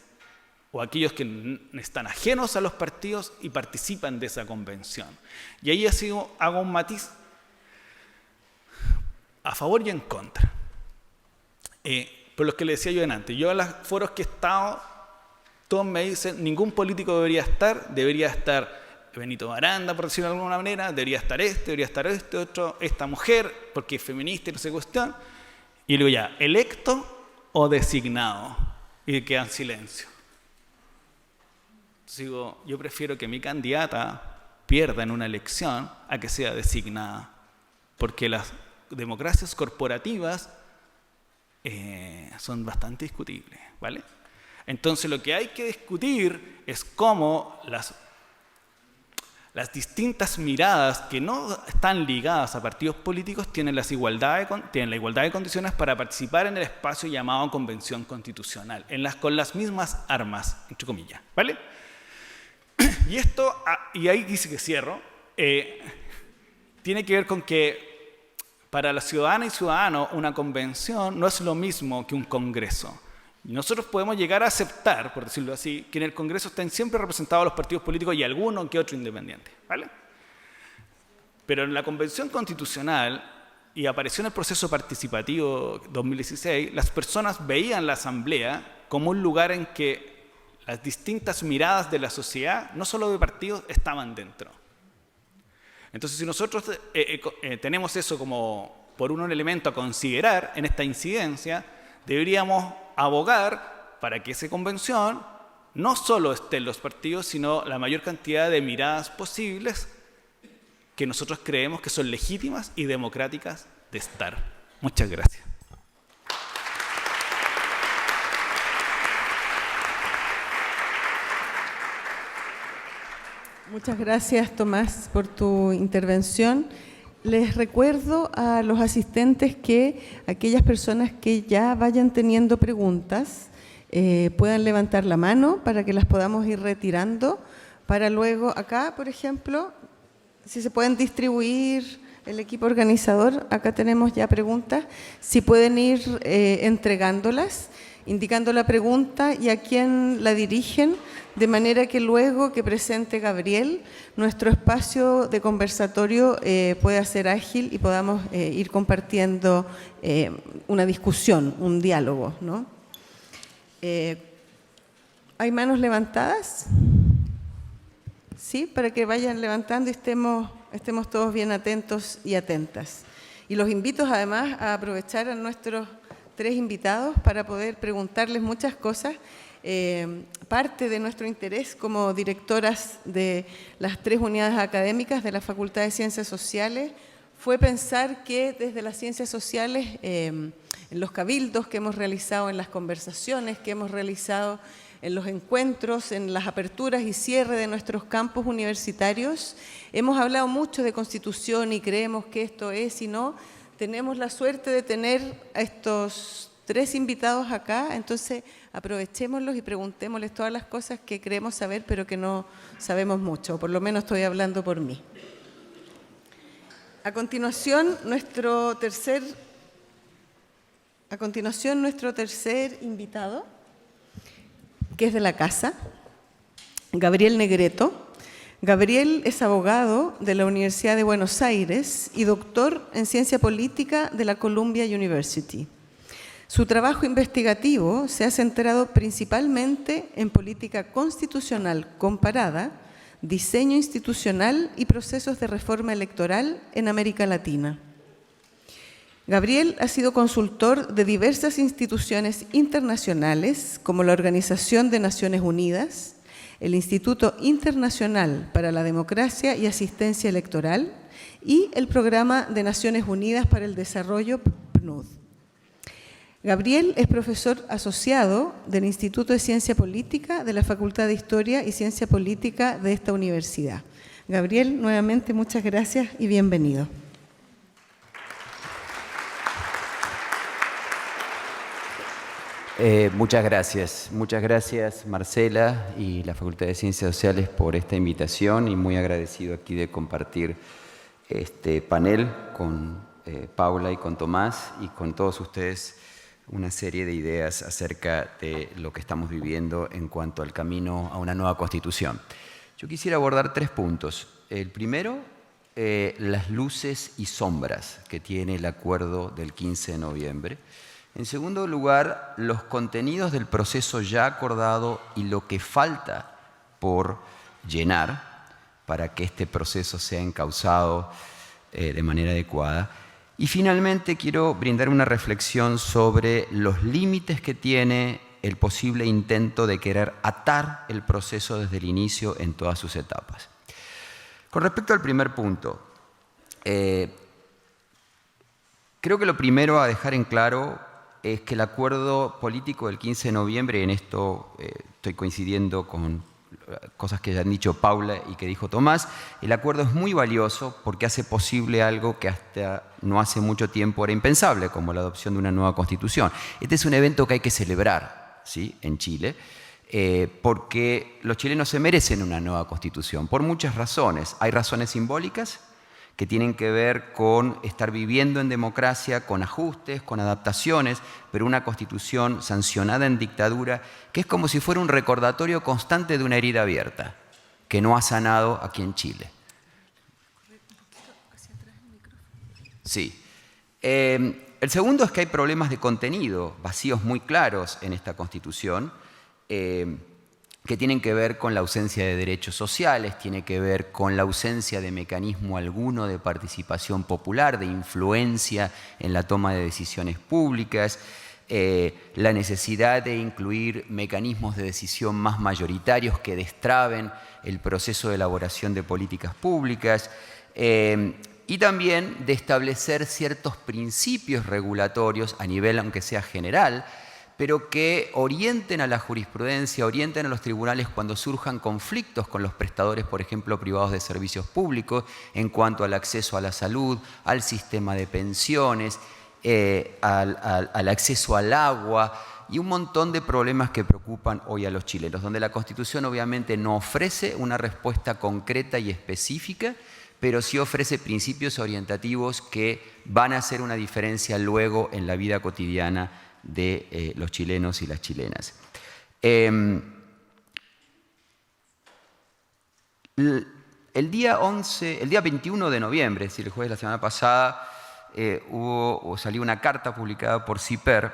o aquellos que están ajenos a los partidos y participan de esa convención. Y ahí hago un matiz a favor y en contra. por los que le decía yo antes. Yo en los foros que he estado, todos me dicen, ningún político debería estar Benito Baranda, por decirlo de alguna manera, debería estar este, otro, esta mujer, porque es feminista y no sé cuestión. Y le digo ya, ¿electo o designado? Y quedan en silencio. Entonces digo, yo prefiero que mi candidata pierda en una elección a que sea designada, porque las democracias corporativas son bastante discutibles, ¿vale? Entonces lo que hay que discutir es cómo las distintas miradas que no están ligadas a partidos políticos tienen la igualdad de condiciones para participar en el espacio llamado Convención Constitucional, con las mismas armas, entre comillas, ¿vale? Y esto, y ahí dice que cierro, tiene que ver con que para la ciudadana y ciudadano una convención no es lo mismo que un congreso. Nosotros podemos llegar a aceptar, por decirlo así, que en el Congreso estén siempre representados los partidos políticos y alguno que otro independiente, ¿vale? Pero en la Convención Constitucional, y apareció en el proceso participativo 2016, las personas veían la Asamblea como un lugar en que las distintas miradas de la sociedad, no solo de partidos, estaban dentro. Entonces, si nosotros tenemos eso como por un elemento a considerar en esta incidencia, deberíamos abogar para que esa convención no solo esté en los partidos, sino la mayor cantidad de miradas posibles que nosotros creemos que son legítimas y democráticas de estar. Muchas gracias. Muchas gracias, Tomás, por tu intervención. Les recuerdo a los asistentes que aquellas personas que ya vayan teniendo preguntas puedan levantar la mano para que las podamos ir retirando, para luego acá, por ejemplo, si se pueden distribuir el equipo organizador, acá tenemos ya preguntas, si pueden ir entregándolas, indicando la pregunta y a quién la dirigen, de manera que luego que presente Gabriel, nuestro espacio de conversatorio pueda ser ágil y podamos ir compartiendo una discusión, un diálogo, ¿no? ¿Hay manos levantadas? Sí, para que vayan levantando y estemos todos bien atentos y atentas. Y los invito además a aprovechar a nuestros 3 invitados para poder preguntarles muchas cosas. Parte de nuestro interés como directoras de las 3 unidades académicas de la Facultad de Ciencias Sociales fue pensar que desde las ciencias sociales, en los cabildos que hemos realizado, en las conversaciones que hemos realizado, en los encuentros, en las aperturas y cierre de nuestros campus universitarios, hemos hablado mucho de Constitución y creemos que esto es y no. Tenemos la suerte de tener a estos 3 invitados acá, entonces aprovechémoslos y preguntémosles todas las cosas que creemos saber, pero que no sabemos mucho, o por lo menos estoy hablando por mí. A continuación, nuestro tercer invitado, que es de la casa, Gabriel Negreto. Gabriel es abogado de la Universidad de Buenos Aires y doctor en Ciencia Política de la Columbia University. Su trabajo investigativo se ha centrado principalmente en política constitucional comparada, diseño institucional y procesos de reforma electoral en América Latina. Gabriel ha sido consultor de diversas instituciones internacionales como la Organización de Naciones Unidas, el Instituto Internacional para la Democracia y Asistencia Electoral y el Programa de Naciones Unidas para el Desarrollo, PNUD. Gabriel es profesor asociado del Instituto de Ciencia Política de la Facultad de Historia y Ciencia Política de esta universidad. Gabriel, nuevamente muchas gracias y bienvenido. Muchas gracias Marcela y la Facultad de Ciencias Sociales por esta invitación y muy agradecido aquí de compartir este panel con Paula y con Tomás y con todos ustedes una serie de ideas acerca de lo que estamos viviendo en cuanto al camino a una nueva Constitución. Yo quisiera abordar 3 puntos. El primero, las luces y sombras que tiene el acuerdo del 15 de noviembre. En segundo lugar, los contenidos del proceso ya acordado y lo que falta por llenar para que este proceso sea encauzado de manera adecuada. Y finalmente quiero brindar una reflexión sobre los límites que tiene el posible intento de querer atar el proceso desde el inicio en todas sus etapas. Con respecto al primer punto, creo que lo primero a dejar en claro es que el acuerdo político del 15 de noviembre, y en esto estoy coincidiendo con cosas que ya han dicho Paula y que dijo Tomás, el acuerdo es muy valioso porque hace posible algo que hasta no hace mucho tiempo era impensable, como la adopción de una nueva constitución. Este es un evento que hay que celebrar, ¿sí?, en Chile, porque los chilenos se merecen una nueva constitución, por muchas razones. Hay razones simbólicas que tienen que ver con estar viviendo en democracia, con ajustes, con adaptaciones, pero una constitución sancionada en dictadura que es como si fuera un recordatorio constante de una herida abierta que no ha sanado aquí en Chile. Sí. El segundo es que hay problemas de contenido, vacíos muy claros en esta constitución, que tienen que ver con la ausencia de derechos sociales, tiene que ver con la ausencia de mecanismo alguno de participación popular, de influencia en la toma de decisiones públicas, la necesidad de incluir mecanismos de decisión más mayoritarios que destraben el proceso de elaboración de políticas públicas, y también de establecer ciertos principios regulatorios a nivel, aunque sea general, pero que orienten a la jurisprudencia, orienten a los tribunales cuando surjan conflictos con los prestadores, por ejemplo, privados de servicios públicos, en cuanto al acceso a la salud, al sistema de pensiones, al acceso al agua y un montón de problemas que preocupan hoy a los chilenos, donde la Constitución obviamente no ofrece una respuesta concreta y específica, pero sí ofrece principios orientativos que van a hacer una diferencia luego en la vida cotidiana de los chilenos y las chilenas. El día 21 de noviembre, es decir, el jueves de la semana pasada, salió una carta publicada por CIPER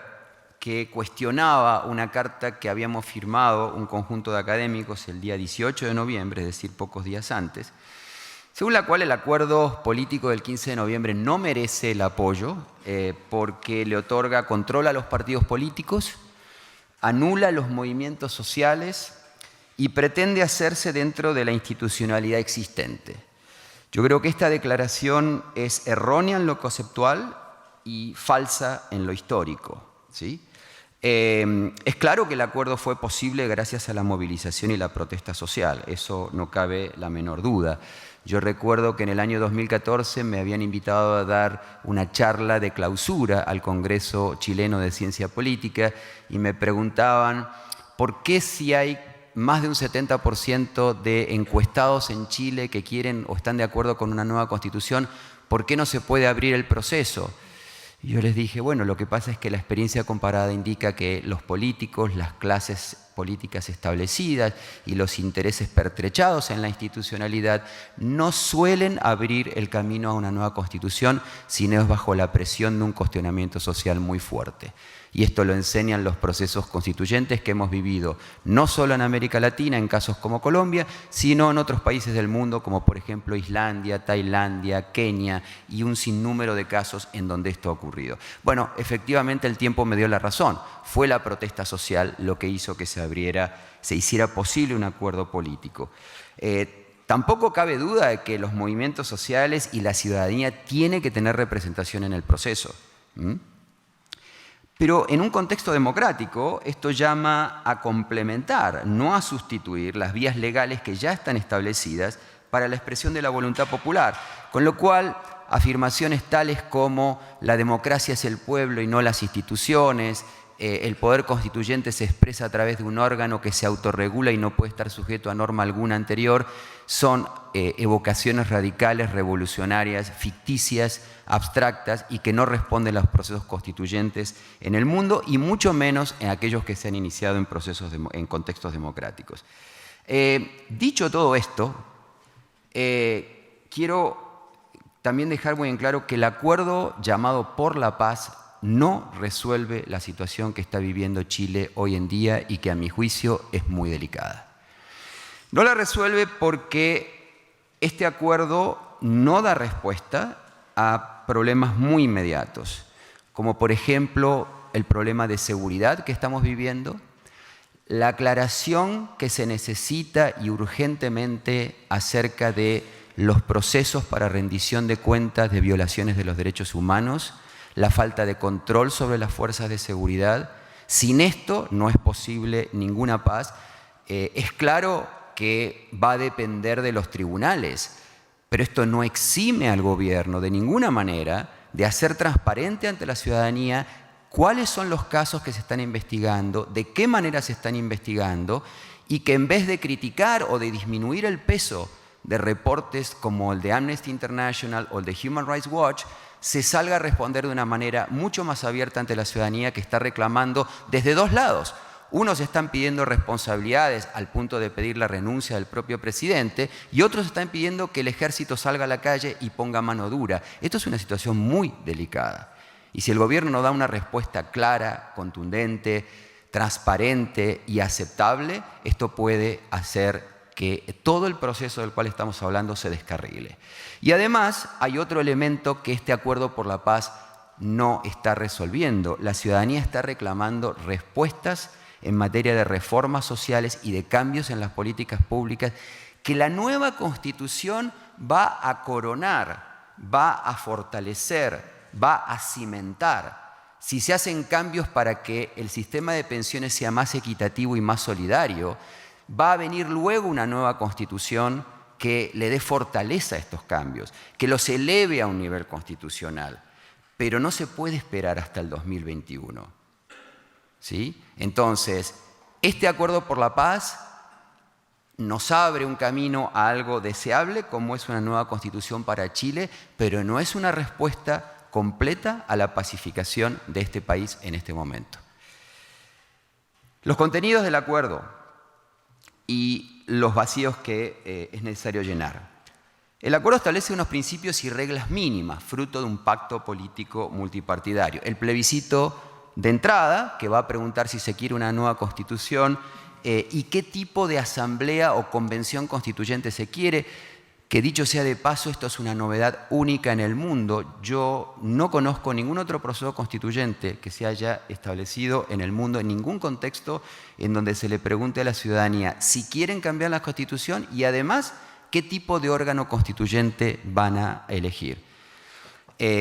que cuestionaba una carta que habíamos firmado un conjunto de académicos el día 18 de noviembre, es decir, pocos días antes, según la cual el acuerdo político del 15 de noviembre no merece el apoyo porque le otorga control a los partidos políticos, anula los movimientos sociales y pretende hacerse dentro de la institucionalidad existente. Yo creo que esta declaración es errónea en lo conceptual y falsa en lo histórico, ¿sí? Es claro que el acuerdo fue posible gracias a la movilización y la protesta social, eso no cabe la menor duda. Yo recuerdo que en el año 2014 me habían invitado a dar una charla de clausura al Congreso Chileno de Ciencia Política y me preguntaban por qué si hay más de un 70% de encuestados en Chile que quieren o están de acuerdo con una nueva constitución, ¿por qué no se puede abrir el proceso? Y yo les dije, bueno, lo que pasa es que la experiencia comparada indica que los políticos, las clases políticas establecidas y los intereses pertrechados en la institucionalidad no suelen abrir el camino a una nueva constitución si no es bajo la presión de un cuestionamiento social muy fuerte. Y esto lo enseñan los procesos constituyentes que hemos vivido, no solo en América Latina, en casos como Colombia, sino en otros países del mundo, como por ejemplo Islandia, Tailandia, Kenia, y un sinnúmero de casos en donde esto ha ocurrido. Bueno, efectivamente el tiempo me dio la razón. Fue la protesta social lo que hizo que se hiciera posible un acuerdo político. Tampoco cabe duda de que los movimientos sociales y la ciudadanía tienen que tener representación en el proceso. Pero en un contexto democrático, esto llama a complementar, no a sustituir las vías legales que ya están establecidas para la expresión de la voluntad popular. Con lo cual, afirmaciones tales como la democracia es el pueblo y no las instituciones, el poder constituyente se expresa a través de un órgano que se autorregula y no puede estar sujeto a norma alguna anterior, son evocaciones radicales, revolucionarias, ficticias, abstractas y que no responden a los procesos constituyentes en el mundo y mucho menos en aquellos que se han iniciado en contextos democráticos. Dicho todo esto, quiero también dejar muy en claro que el acuerdo llamado por la paz no resuelve la situación que está viviendo Chile hoy en día y que a mi juicio es muy delicada. No la resuelve porque este acuerdo no da respuesta a problemas muy inmediatos, como por ejemplo el problema de seguridad que estamos viviendo, la aclaración que se necesita y urgentemente acerca de los procesos para rendición de cuentas de violaciones de los derechos humanos, la falta de control sobre las fuerzas de seguridad. Sin esto no es posible ninguna paz. Es claro que va a depender de los tribunales, pero esto no exime al gobierno de ninguna manera de hacer transparente ante la ciudadanía cuáles son los casos que se están investigando, de qué manera se están investigando, y que en vez de criticar o de disminuir el peso de reportes como el de Amnesty International o el de Human Rights Watch, se salga a responder de una manera mucho más abierta ante la ciudadanía que está reclamando desde dos lados. Unos están pidiendo responsabilidades al punto de pedir la renuncia del propio presidente y otros están pidiendo que el ejército salga a la calle y ponga mano dura. Esto es una situación muy delicada. Y si el gobierno no da una respuesta clara, contundente, transparente y aceptable, esto puede hacer que todo el proceso del cual estamos hablando se descarrile. Y además hay otro elemento que este acuerdo por la paz no está resolviendo. La ciudadanía está reclamando respuestas en materia de reformas sociales y de cambios en las políticas públicas que la nueva Constitución va a coronar, va a fortalecer, va a cimentar. Si se hacen cambios para que el sistema de pensiones sea más equitativo y más solidario, va a venir luego una nueva Constitución que le dé fortaleza a estos cambios, que los eleve a un nivel constitucional. Pero no se puede esperar hasta el 2021. ¿Sí? Entonces, este acuerdo por la paz nos abre un camino a algo deseable, como es una nueva Constitución para Chile, pero no es una respuesta completa a la pacificación de este país en este momento. Los contenidos del acuerdo y los vacíos que es necesario llenar. El acuerdo establece unos principios y reglas mínimas, fruto de un pacto político multipartidario. El plebiscito de entrada, que va a preguntar si se quiere una nueva constitución y qué tipo de asamblea o convención constituyente se quiere, que dicho sea de paso, esto es una novedad única en el mundo. Yo no conozco ningún otro proceso constituyente que se haya establecido en el mundo, en ningún contexto en donde se le pregunte a la ciudadanía si quieren cambiar la Constitución y además qué tipo de órgano constituyente van a elegir.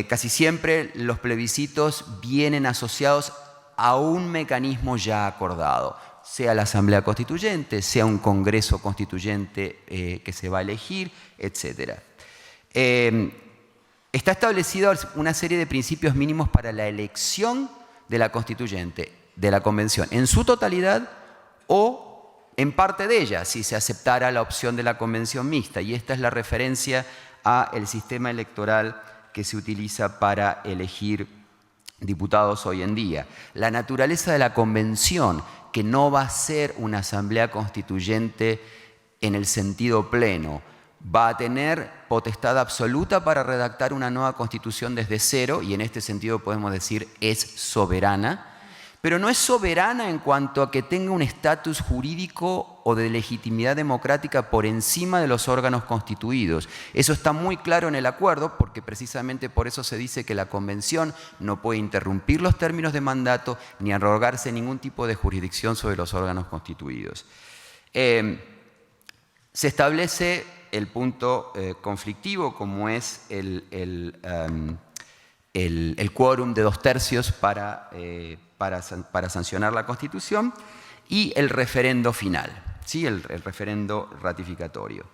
Casi siempre los plebiscitos vienen asociados a un mecanismo ya acordado, sea la Asamblea Constituyente, sea un Congreso Constituyente que se va a elegir, etc. Está establecida una serie de principios mínimos para la elección de la Constituyente, de la Convención, en su totalidad o en parte de ella, si se aceptara la opción de la Convención mixta. Y esta es la referencia al sistema electoral que se utiliza para elegir diputados hoy en día. La naturaleza de la convención, que no va a ser una asamblea constituyente en el sentido pleno, va a tener potestad absoluta para redactar una nueva constitución desde cero, y en este sentido podemos decir es soberana, pero no es soberana en cuanto a que tenga un estatus jurídico o de legitimidad democrática por encima de los órganos constituidos. Eso está muy claro en el acuerdo, porque precisamente por eso se dice que la Convención no puede interrumpir los términos de mandato ni arrogarse ningún tipo de jurisdicción sobre los órganos constituidos. Se establece el punto conflictivo, como es el quórum de 2/3 para sancionar la Constitución, y el referendo final, ¿sí? el referendo ratificatorio.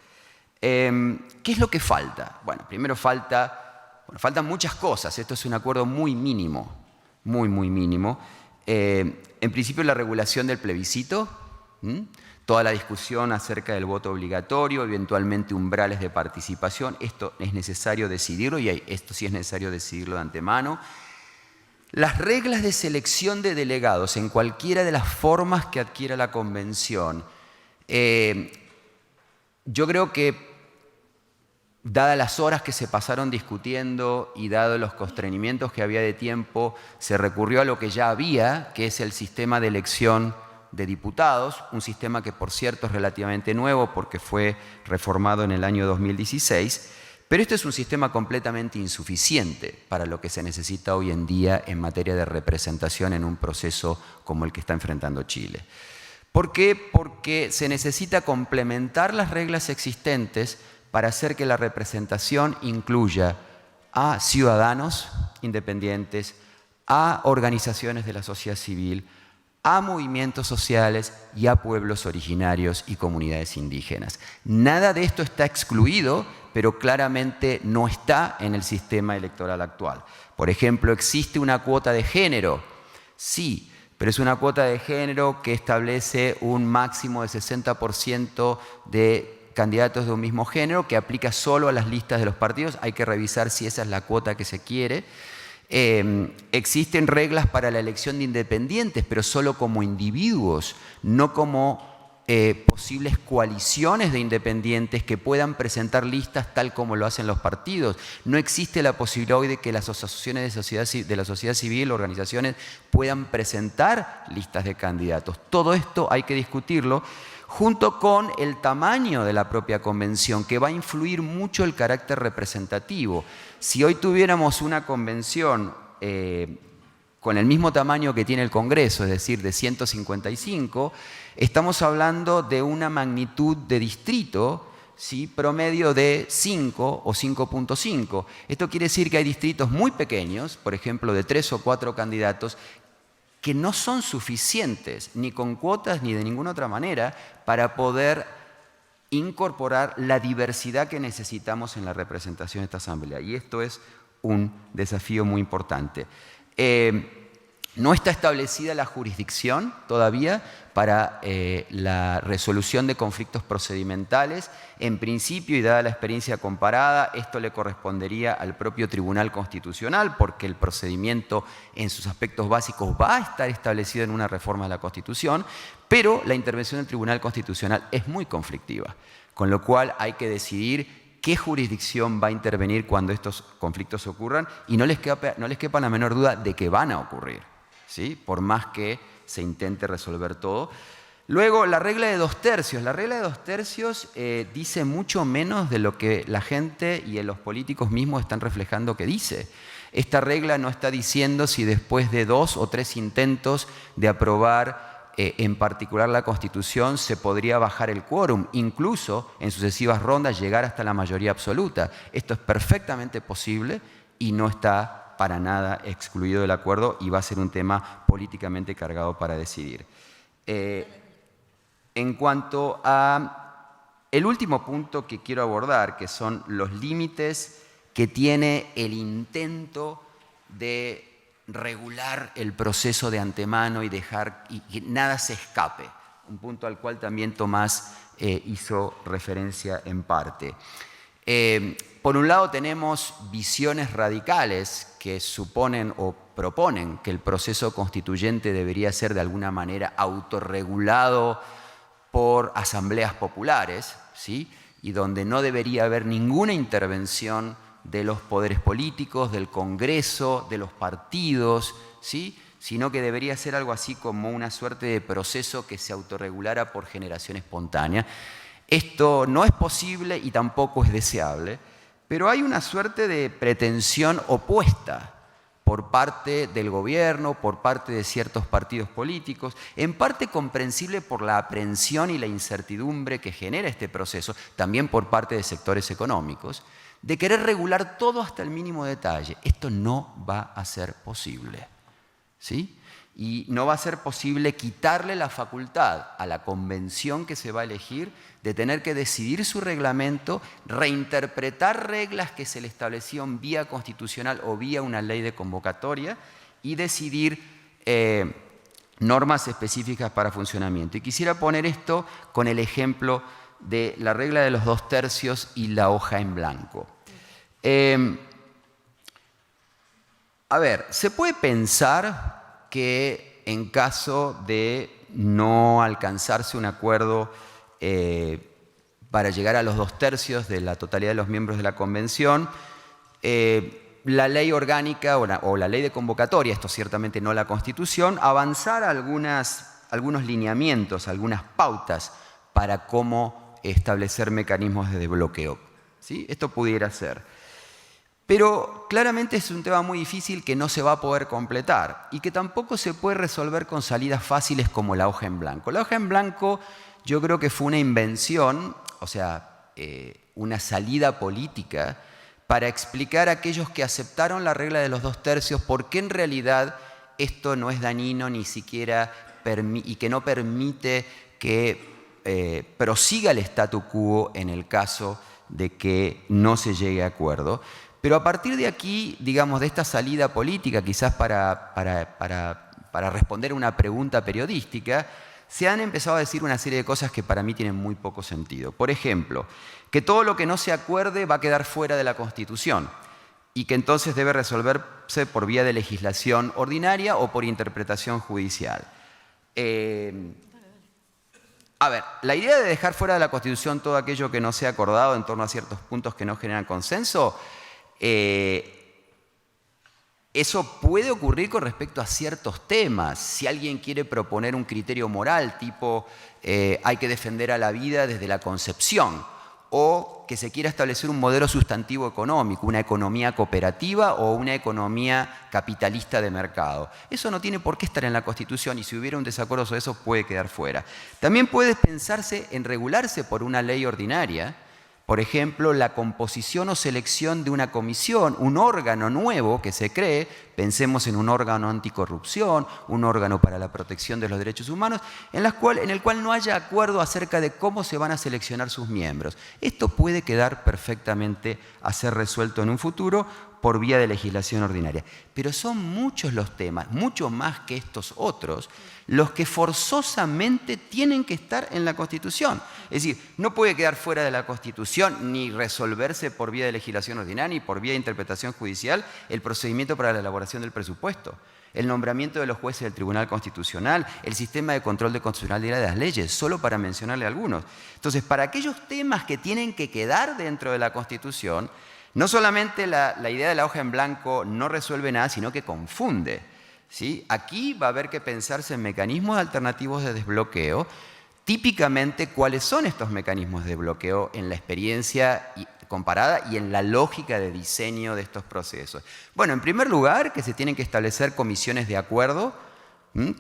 ¿Qué es lo que falta? Bueno, primero faltan muchas cosas. Esto es un acuerdo muy mínimo, muy mínimo. En principio, la regulación del plebiscito, toda la discusión acerca del voto obligatorio, eventualmente umbrales de participación. Esto es necesario decidirlo, y esto sí es necesario decidirlo de antemano. Las reglas de selección de delegados en cualquiera de las formas que adquiera la Convención, yo creo que dadas las horas que se pasaron discutiendo y dados los constreñimientos que había de tiempo, se recurrió a lo que ya había, que es el sistema de elección de diputados, un sistema que por cierto es relativamente nuevo porque fue reformado en el año 2016, pero este es un sistema completamente insuficiente para lo que se necesita hoy en día en materia de representación en un proceso como el que está enfrentando Chile. ¿Por qué? Porque se necesita complementar las reglas existentes para hacer que la representación incluya a ciudadanos independientes, a organizaciones de la sociedad civil, a movimientos sociales y a pueblos originarios y comunidades indígenas. Nada de esto está excluido, pero claramente no está en el sistema electoral actual. Por ejemplo, ¿existe una cuota de género? Sí, pero es una cuota de género que establece un máximo de 60% de candidatos de un mismo género, que aplica solo a las listas de los partidos. Hay que revisar si esa es la cuota que se quiere. Existen reglas para la elección de independientes, pero solo como individuos, no como posibles coaliciones de independientes que puedan presentar listas tal como lo hacen los partidos. No existe la posibilidad hoy de que las asociaciones de la sociedad civil, organizaciones, puedan presentar listas de candidatos. Todo esto hay que discutirlo junto con el tamaño de la propia convención, que va a influir mucho el carácter representativo. Si hoy tuviéramos una convención con el mismo tamaño que tiene el Congreso, es decir, de 155, estamos hablando de una magnitud de distrito, ¿sí?, promedio de 5 o 5.5. Esto quiere decir que hay distritos muy pequeños, por ejemplo, de 3 o 4 candidatos, que no son suficientes, ni con cuotas ni de ninguna otra manera, para poder incorporar la diversidad que necesitamos en la representación de esta Asamblea. Y esto es un desafío muy importante. No está establecida la jurisdicción todavía para la resolución de conflictos procedimentales. En principio, y dada la experiencia comparada, esto le correspondería al propio Tribunal Constitucional, porque el procedimiento en sus aspectos básicos va a estar establecido en una reforma de la Constitución, pero la intervención del Tribunal Constitucional es muy conflictiva, con lo cual hay que decidir qué jurisdicción va a intervenir cuando estos conflictos ocurran, y no les quepa la menor duda de que van a ocurrir, ¿sí?, por más que se intente resolver todo. Luego, la regla de 2/3. La regla de 2/3 dice mucho menos de lo que la gente y los políticos mismos están reflejando que dice. Esta regla no está diciendo si después de 2 o 3 intentos de aprobar en particular la Constitución se podría bajar el quórum, incluso en sucesivas rondas llegar hasta la mayoría absoluta. Esto es perfectamente posible y no está para nada excluido del acuerdo, y va a ser un tema políticamente cargado para decidir. En cuanto a el último punto que quiero abordar, que son los límites que tiene el intento de regular el proceso de antemano y dejar que nada se escape, un punto al cual también Tomás hizo referencia en parte. Por un lado tenemos visiones radicales que suponen o proponen que el proceso constituyente debería ser de alguna manera autorregulado por asambleas populares, ¿sí?, y donde no debería haber ninguna intervención de los poderes políticos, del Congreso, de los partidos, ¿sí?, sino que debería ser algo así como una suerte de proceso que se autorregulara por generación espontánea. Esto no es posible y tampoco es deseable, pero hay una suerte de pretensión opuesta por parte del gobierno, por parte de ciertos partidos políticos, en parte comprensible por la aprensión y la incertidumbre que genera este proceso, también por parte de sectores económicos, de querer regular todo hasta el mínimo detalle. Esto no va a ser posible, ¿sí? Y no va a ser posible quitarle la facultad a la convención que se va a elegir de tener que decidir su reglamento, reinterpretar reglas que se le establecieron vía constitucional o vía una ley de convocatoria y decidir normas específicas para funcionamiento. Y quisiera poner esto con el ejemplo de la regla de los 2/3 y la hoja en blanco. A ver, se puede pensar que en caso de no alcanzarse un acuerdo para llegar a los 2/3 de la totalidad de los miembros de la convención. La ley orgánica o la ley de convocatoria, esto ciertamente no la Constitución, avanzar algunos lineamientos, algunas pautas para cómo establecer mecanismos de desbloqueo. ¿Sí? Esto pudiera ser. Pero claramente es un tema muy difícil que no se va a poder completar y que tampoco se puede resolver con salidas fáciles como la hoja en blanco. La hoja en blanco yo creo que fue una invención, o sea, una salida política para explicar a aquellos que aceptaron la regla de los 2/3 por qué en realidad esto no es dañino ni siquiera y que no permite que prosiga el statu quo en el caso de que no se llegue a acuerdo. Pero a partir de aquí, digamos, de esta salida política, quizás para responder a una pregunta periodística, se han empezado a decir una serie de cosas que para mí tienen muy poco sentido. Por ejemplo, que todo lo que no se acuerde va a quedar fuera de la Constitución y que entonces debe resolverse por vía de legislación ordinaria o por interpretación judicial. A ver, la idea de dejar fuera de la Constitución todo aquello que no sea acordado en torno a ciertos puntos que no generan consenso, eso puede ocurrir con respecto a ciertos temas. Si alguien quiere proponer un criterio moral, tipo hay que defender a la vida desde la concepción, o que se quiera establecer un modelo sustantivo económico, una economía cooperativa o una economía capitalista de mercado. Eso no tiene por qué estar en la Constitución y si hubiera un desacuerdo sobre eso puede quedar fuera. También puede pensarse en regularse por una ley ordinaria, por ejemplo, la composición o selección de una comisión, un órgano nuevo que se cree, pensemos en un órgano anticorrupción, un órgano para la protección de los derechos humanos, en el cual no haya acuerdo acerca de cómo se van a seleccionar sus miembros. Esto puede quedar perfectamente a ser resuelto en un futuro por vía de legislación ordinaria. Pero son muchos los temas, mucho más que estos otros, los que forzosamente tienen que estar en la Constitución. Es decir, no puede quedar fuera de la Constitución ni resolverse por vía de legislación ordinaria ni por vía de interpretación judicial el procedimiento para la elaboración del presupuesto, el nombramiento de los jueces del Tribunal Constitucional, el sistema de control de constitucionalidad de las leyes, solo para mencionarle algunos. Entonces, para aquellos temas que tienen que quedar dentro de la Constitución, no solamente la idea de la hoja en blanco no resuelve nada, sino que confunde. ¿Sí? Aquí va a haber que pensarse en mecanismos alternativos de desbloqueo. Típicamente, ¿cuáles son estos mecanismos de desbloqueo en la experiencia comparada y en la lógica de diseño de estos procesos? Bueno, en primer lugar, que se tienen que establecer comisiones de acuerdo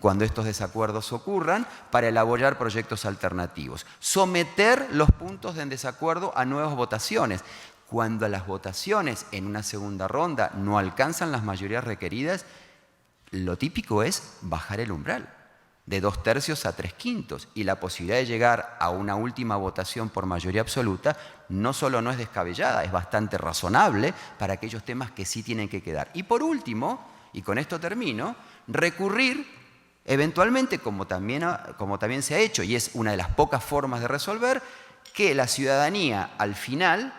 cuando estos desacuerdos ocurran para elaborar proyectos alternativos. Someter los puntos en desacuerdo a nuevas votaciones. Cuando las votaciones en una segunda ronda no alcanzan las mayorías requeridas, lo típico es bajar el umbral de 2/3 a 3/5 y la posibilidad de llegar a una última votación por mayoría absoluta no solo no es descabellada, es bastante razonable para aquellos temas que sí tienen que quedar. Y por último, y con esto termino, recurrir eventualmente, como también se ha hecho, y es una de las pocas formas de resolver, que la ciudadanía al final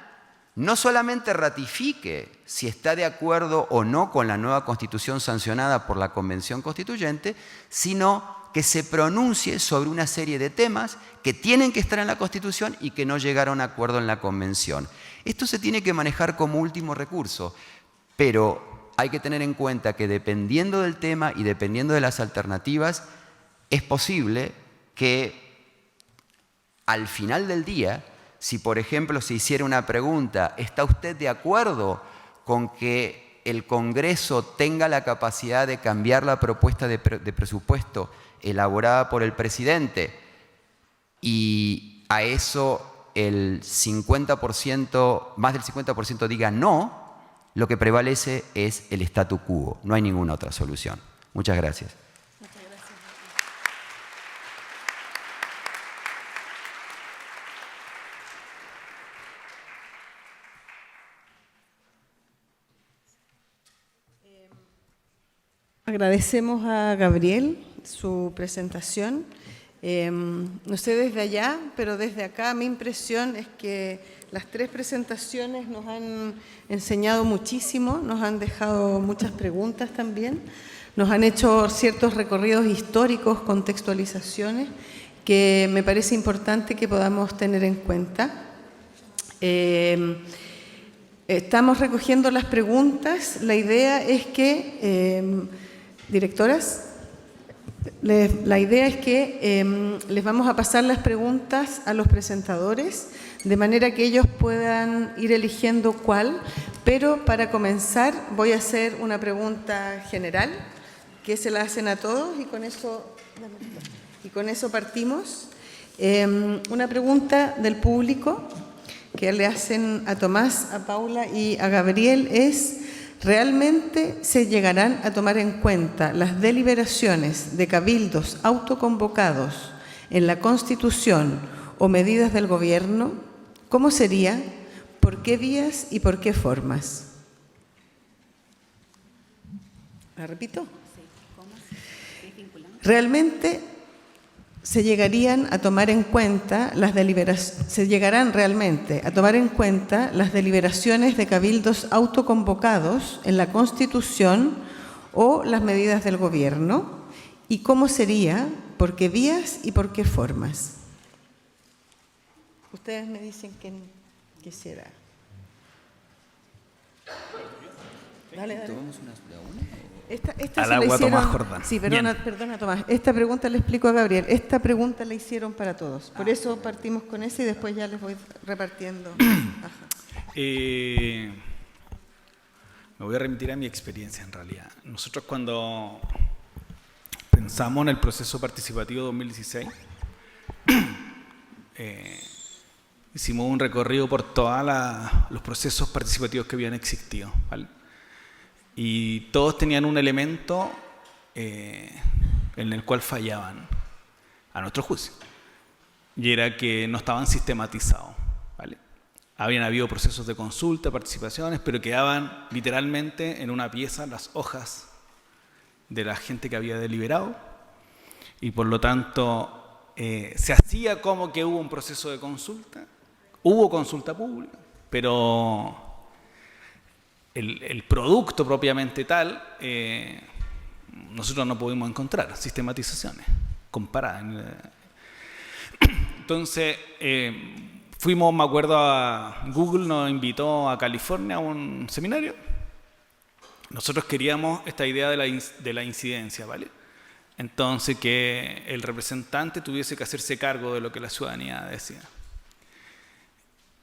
no solamente ratifique si está de acuerdo o no con la nueva Constitución sancionada por la Convención Constituyente, sino que se pronuncie sobre una serie de temas que tienen que estar en la Constitución y que no llegaron a acuerdo en la Convención. Esto se tiene que manejar como último recurso, pero hay que tener en cuenta que dependiendo del tema y dependiendo de las alternativas, es posible que al final del día, si, por ejemplo, se hiciera una pregunta, ¿está usted de acuerdo con que el Congreso tenga la capacidad de cambiar la propuesta de presupuesto elaborada por el presidente? Y a eso el 50%, más del 50% diga no, lo que prevalece es el statu quo. No hay ninguna otra solución. Muchas gracias. Agradecemos a Gabriel su presentación. No sé desde allá, pero desde acá mi impresión es que las tres presentaciones nos han enseñado muchísimo, nos han dejado muchas preguntas también, nos han hecho ciertos recorridos históricos, contextualizaciones, que me parece importante que podamos tener en cuenta. Estamos recogiendo las preguntas. La idea es que, directoras, la idea es que les vamos a pasar las preguntas a los presentadores, de manera que ellos puedan ir eligiendo cuál, pero para comenzar voy a hacer una pregunta general, que se la hacen a todos, y con eso partimos. Una pregunta del público que le hacen a Tomás, a Paula y a Gabriel es: ¿realmente se llegarán a tomar en cuenta las deliberaciones de cabildos autoconvocados en la Constitución o medidas del Gobierno? ¿Cómo sería? ¿Por qué vías y por qué formas? ¿La repito? ¿Realmente se llegarán realmente a tomar en cuenta las deliberaciones de cabildos autoconvocados en la Constitución o las medidas del Gobierno? ¿Y cómo sería? ¿Por qué vías y por qué formas? Ustedes me dicen quién quisiera. Dale. ¿Tomamos una de una? Esta Al se la agua hicieron, Tomás Jordán. sí, perdona Tomás. Esta pregunta le explico a Gabriel. Esta pregunta la hicieron para todos. Por eso partimos con esa y después ya les voy repartiendo. Me voy a remitir a mi experiencia en realidad. Nosotros cuando pensamos en el proceso participativo 2016, hicimos un recorrido por todos los procesos participativos que habían existido, ¿vale? Y todos tenían un elemento en el cual fallaban, a nuestro juicio, y era que no estaban sistematizados, ¿vale? Habían habido procesos de consulta, participaciones, pero quedaban literalmente en una pieza las hojas de la gente que había deliberado, y por lo tanto se hacía como que hubo un proceso de consulta, hubo consulta pública, pero el producto propiamente tal, nosotros no pudimos encontrar sistematizaciones comparadas. Entonces, fuimos, me acuerdo, Google nos invitó a California a un seminario. Nosotros queríamos esta idea de la incidencia, ¿vale? Entonces, que el representante tuviese que hacerse cargo de lo que la ciudadanía decía.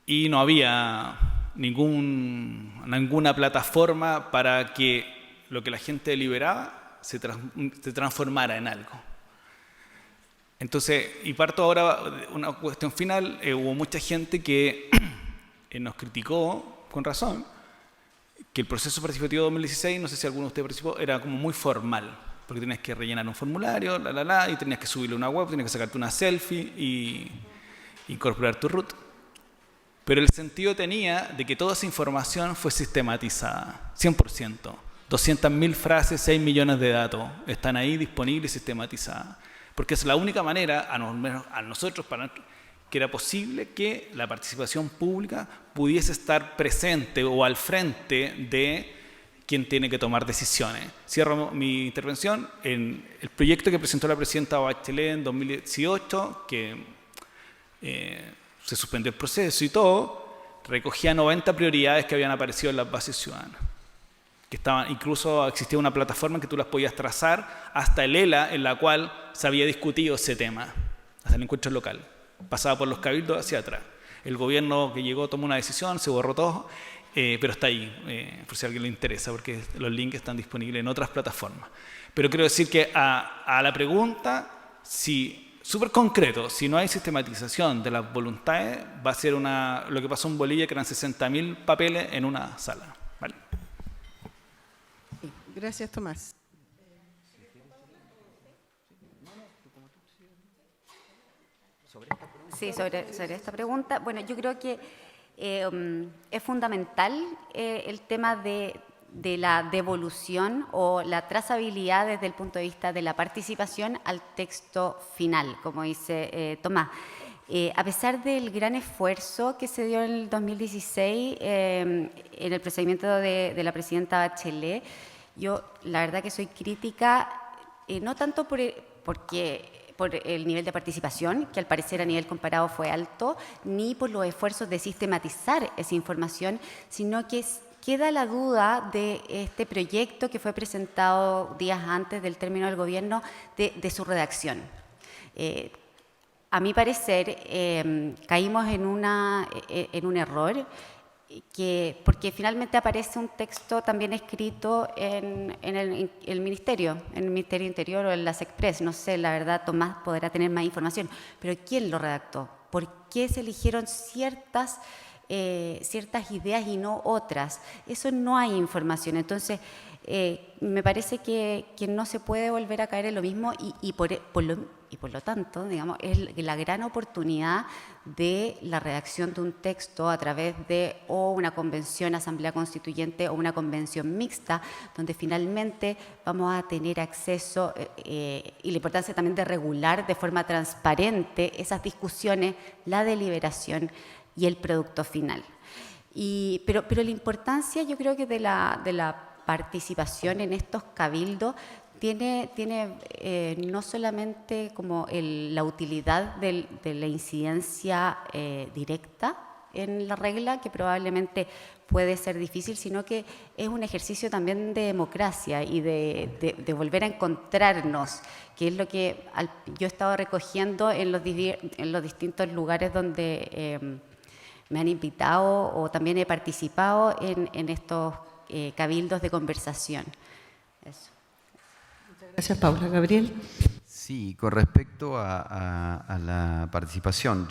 Y no había ninguna plataforma para que lo que la gente deliberaba se transformara en algo. Entonces, y parto ahora de una cuestión final, hubo mucha gente que nos criticó, con razón, que el proceso participativo 2016, no sé si alguno de ustedes participó, era como muy formal, porque tenías que rellenar un formulario, y tenías que subirle una web, tenías que sacarte una selfie y incorporar tu root. Pero el sentido tenía de que toda esa información fue sistematizada, 100%. 200.000 frases, 6 millones de datos están ahí disponibles y sistematizadas. Porque es la única manera, a nosotros, que era posible que la participación pública pudiese estar presente o al frente de quien tiene que tomar decisiones. Cierro mi intervención en el proyecto que presentó la presidenta Bachelet en 2018, que se suspendió el proceso y todo, recogía 90 prioridades que habían aparecido en las bases ciudadanas. Que estaban, incluso existía una plataforma en que tú las podías trazar hasta el ELA, en la cual se había discutido ese tema, hasta el encuentro local. Pasaba por los cabildos hacia atrás. El gobierno que llegó tomó una decisión, se borró todo, pero está ahí, por si a alguien le interesa, porque los links están disponibles en otras plataformas. Pero quiero decir que a la pregunta, súper concreto, si no hay sistematización de las voluntades, va a ser lo que pasó en Bolivia, que eran 60.000 papeles en una sala. ¿Vale? Gracias, Tomás. Sí, sobre esta pregunta. Bueno, yo creo que es fundamental el tema de la devolución o la trazabilidad desde el punto de vista de la participación al texto final, como dice Tomás. A pesar del gran esfuerzo que se dio en el 2016 en el procedimiento de la presidenta Bachelet, yo la verdad que soy crítica, no tanto porque por el nivel de participación, que al parecer a nivel comparado fue alto, ni por los esfuerzos de sistematizar esa información, sino que queda la duda de este proyecto que fue presentado días antes del término del gobierno, de su redacción. A mi parecer, caímos en un error, porque finalmente aparece un texto también escrito en el Ministerio Interior o en la SECPRES, no sé, la verdad Tomás podrá tener más información, pero ¿quién lo redactó? ¿Por qué se eligieron ciertas ideas y no otras? Eso no hay información, entonces me parece que no se puede volver a caer en lo mismo y por lo tanto, digamos, es la gran oportunidad de la redacción de un texto a través de o una convención, asamblea constituyente o una convención mixta, donde finalmente vamos a tener acceso y la importancia también de regular de forma transparente esas discusiones, la deliberación y el producto final. Pero la importancia, yo creo que de la participación en estos cabildos tiene no solamente como la utilidad de la incidencia directa en la regla, que probablemente puede ser difícil, sino que es un ejercicio también de democracia y de volver a encontrarnos, que es lo que yo he estado recogiendo en los distintos lugares donde me han invitado o también he participado en estos cabildos de conversación. Eso. Gracias, Paula. Gabriel. Sí, con respecto a la participación,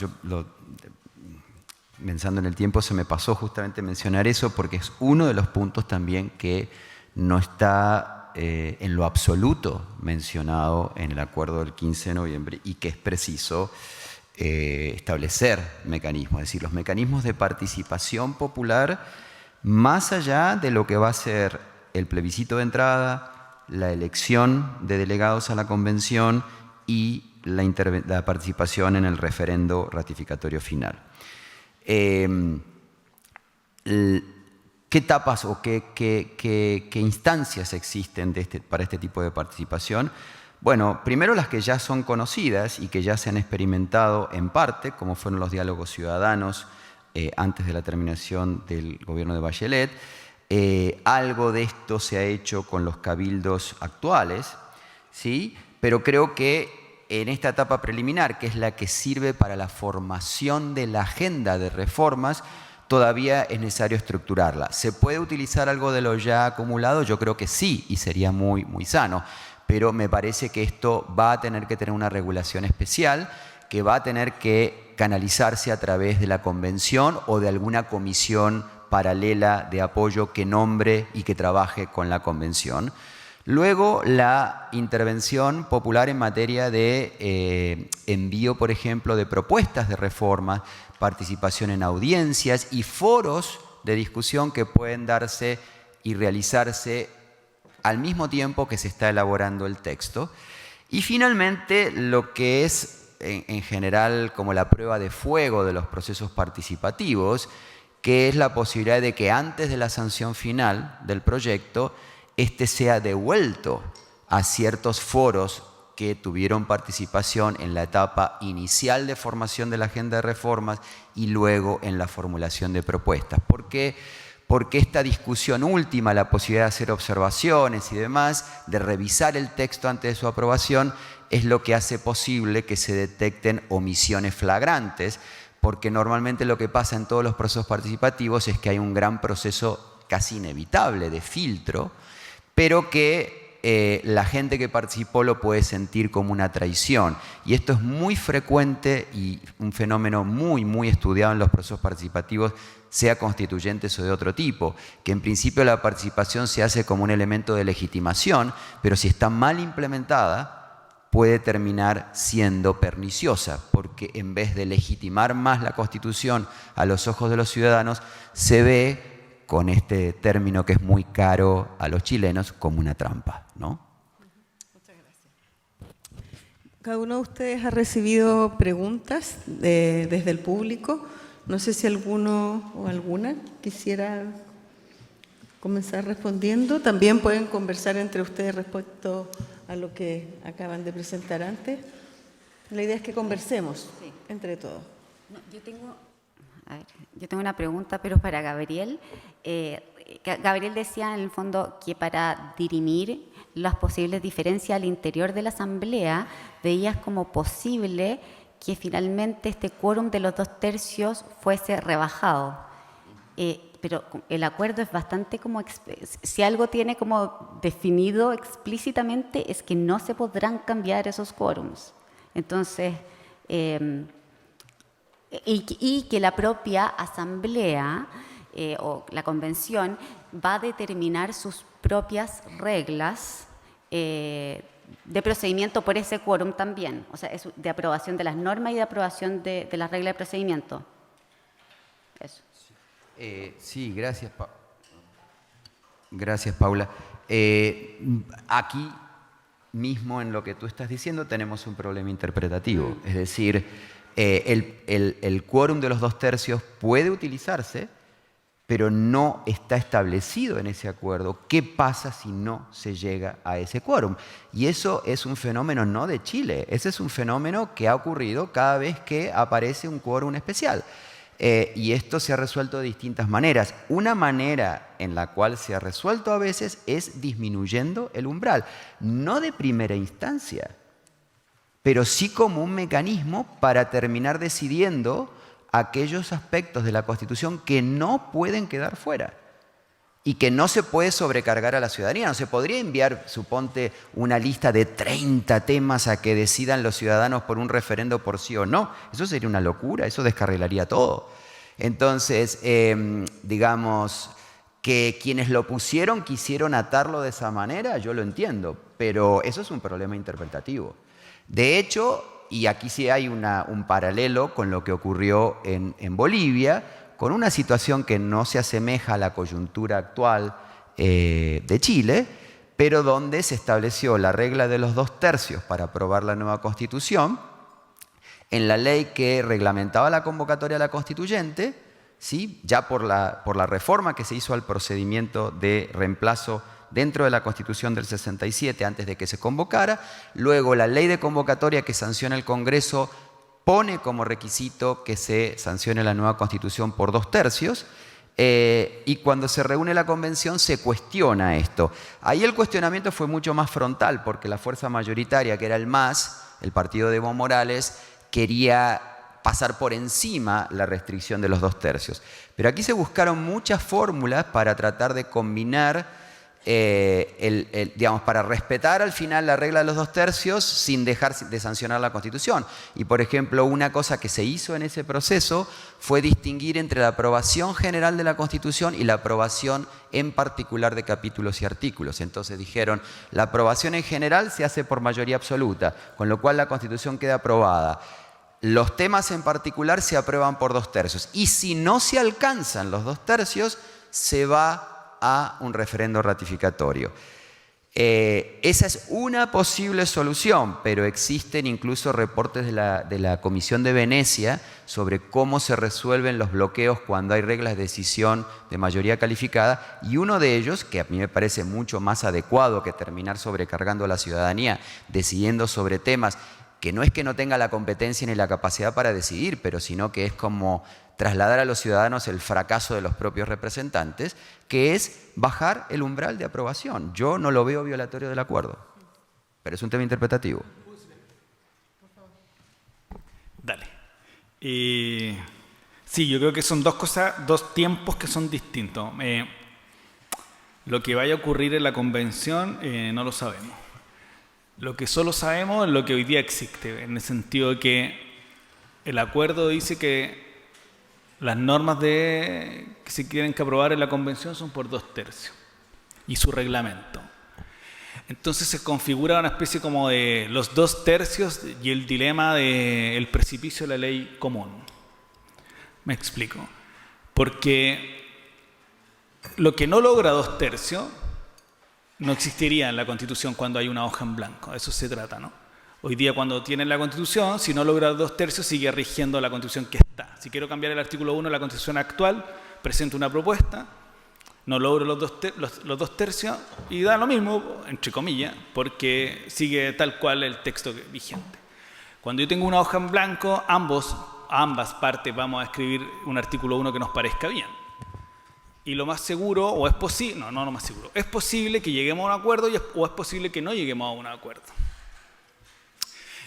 pensando en el tiempo se me pasó justamente mencionar eso porque es uno de los puntos también que no está en lo absoluto mencionado en el acuerdo del 15 de noviembre y que es preciso establecer mecanismos, es decir, los mecanismos de participación popular más allá de lo que va a ser el plebiscito de entrada, la elección de delegados a la convención y la participación en el referendo ratificatorio final. ¿Qué etapas o qué instancias existen para este tipo de participación? Bueno, primero las que ya son conocidas y que ya se han experimentado en parte, como fueron los diálogos ciudadanos antes de la terminación del gobierno de Bachelet. Algo de esto se ha hecho con los cabildos actuales, ¿sí? Pero creo que en esta etapa preliminar, que es la que sirve para la formación de la agenda de reformas, todavía es necesario estructurarla. ¿Se puede utilizar algo de lo ya acumulado? Yo creo que sí, y sería muy, muy sano, pero me parece que esto va a tener que tener una regulación especial, que va a tener que canalizarse a través de la convención o de alguna comisión paralela de apoyo que nombre y que trabaje con la convención. Luego, la intervención popular en materia de envío, por ejemplo, de propuestas de reforma, participación en audiencias y foros de discusión que pueden darse y realizarse al mismo tiempo que se está elaborando el texto. Y finalmente, lo que es en general como la prueba de fuego de los procesos participativos, que es la posibilidad de que antes de la sanción final del proyecto, este sea devuelto a ciertos foros que tuvieron participación en la etapa inicial de formación de la agenda de reformas y luego en la formulación de propuestas. ¿Por qué? Porque esta discusión última, la posibilidad de hacer observaciones y demás, de revisar el texto antes de su aprobación, es lo que hace posible que se detecten omisiones flagrantes, porque normalmente lo que pasa en todos los procesos participativos es que hay un gran proceso casi inevitable de filtro, pero que la gente que participó lo puede sentir como una traición. Y esto es muy frecuente y un fenómeno muy, muy estudiado en los procesos participativos, sea constituyentes o de otro tipo, que en principio la participación se hace como un elemento de legitimación, pero si está mal implementada, puede terminar siendo perniciosa, porque en vez de legitimar más la Constitución a los ojos de los ciudadanos, se ve, con este término que es muy caro a los chilenos, como una trampa, ¿no? Muchas gracias. Cada uno de ustedes ha recibido preguntas desde el público. No sé si alguno o alguna quisiera comenzar respondiendo. También pueden conversar entre ustedes respecto a lo que acaban de presentar antes. La idea es que conversemos Sí. entre todos. No, yo tengo una pregunta, pero para Gabriel. Gabriel decía en el fondo que para dirimir las posibles diferencias al interior de la Asamblea, veías como posible que finalmente este quórum de los 2/3 fuese rebajado. Pero el acuerdo es bastante como, si algo tiene como definido explícitamente es que no se podrán cambiar esos quórums. Entonces, y que la propia asamblea o la convención va a determinar sus propias reglas de procedimiento por ese quórum también, o sea, es de aprobación de las normas y de aprobación de las reglas de procedimiento. Eso. Sí, gracias, gracias, Paula. Aquí mismo en lo que tú estás diciendo tenemos un problema interpretativo, es decir, el quórum de los 2/3 puede utilizarse, pero no está establecido en ese acuerdo qué pasa si no se llega a ese quórum. Y eso es un fenómeno no de Chile, ese es un fenómeno que ha ocurrido cada vez que aparece un quórum especial. Y esto se ha resuelto de distintas maneras. Una manera en la cual se ha resuelto a veces es disminuyendo el umbral, no de primera instancia, pero sí como un mecanismo para terminar decidiendo aquellos aspectos de la Constitución que no pueden quedar fuera y que no se puede sobrecargar a la ciudadanía. No se podría enviar, suponte, una lista de 30 temas a que decidan los ciudadanos por un referendo por sí o no. Eso sería una locura, eso descarrilaría todo. Entonces, digamos que quienes lo pusieron quisieron atarlo de esa manera, yo lo entiendo, pero eso es un problema interpretativo. De hecho, y aquí sí hay un paralelo con lo que ocurrió en Bolivia, con una situación que no se asemeja a la coyuntura actual de Chile, pero donde se estableció la regla de los 2/3 para aprobar la nueva Constitución, en la ley que reglamentaba la convocatoria a la constituyente, ¿sí? Ya por la reforma que se hizo al procedimiento de reemplazo dentro de la Constitución del 67 antes de que se convocara. Luego la ley de convocatoria que sanciona el Congreso pone como requisito que se sancione la nueva Constitución por 2/3 y cuando se reúne la Convención se cuestiona esto. Ahí el cuestionamiento fue mucho más frontal porque la fuerza mayoritaria, que era el MAS, el partido de Evo Morales, quería pasar por encima la restricción de los 2/3. Pero aquí se buscaron muchas fórmulas para tratar de combinar digamos, para respetar al final la regla de los 2/3 sin dejar de sancionar la Constitución. Y por ejemplo, una cosa que se hizo en ese proceso fue distinguir entre la aprobación general de la Constitución y la aprobación en particular de capítulos y artículos. Entonces dijeron, la aprobación en general se hace por mayoría absoluta, con lo cual la Constitución queda aprobada. Los temas en particular se aprueban por 2/3. Y si no se alcanzan los 2/3, se va a un referendo ratificatorio. Esa es una posible solución, pero existen incluso reportes de la Comisión de Venecia sobre cómo se resuelven los bloqueos cuando hay reglas de decisión de mayoría calificada, y uno de ellos, que a mí me parece mucho más adecuado que terminar sobrecargando a la ciudadanía, decidiendo sobre temas que no es que no tenga la competencia ni la capacidad para decidir, pero sino que es como trasladar a los ciudadanos el fracaso de los propios representantes, que es bajar el umbral de aprobación. Yo no lo veo violatorio del acuerdo, pero es un tema interpretativo. Dale. Sí, yo creo que son dos cosas, dos tiempos que son distintos. Lo que vaya a ocurrir en la convención no lo sabemos. Lo que solo sabemos es lo que hoy día existe, en el sentido de que el acuerdo dice que las normas que se quieren que aprobar en la convención son por 2/3 y su reglamento. Entonces se configura una especie como de los 2/3 y el dilema del precipicio de la ley común. Me explico. Porque lo que no logra 2/3 no existiría en la Constitución cuando hay una hoja en blanco. De eso se trata, ¿no? Hoy día cuando tienen la Constitución, si no logra 2/3, sigue rigiendo la Constitución que está. Si quiero cambiar el artículo 1 de la Constitución actual, presento una propuesta, no logro los 2/3 y da lo mismo, entre comillas, porque sigue tal cual el texto vigente. Cuando yo tengo una hoja en blanco, ambas partes vamos a escribir un artículo 1 que nos parezca bien. Y lo más seguro, o es posible, no lo más seguro, es posible que lleguemos a un acuerdo o es posible que no lleguemos a un acuerdo.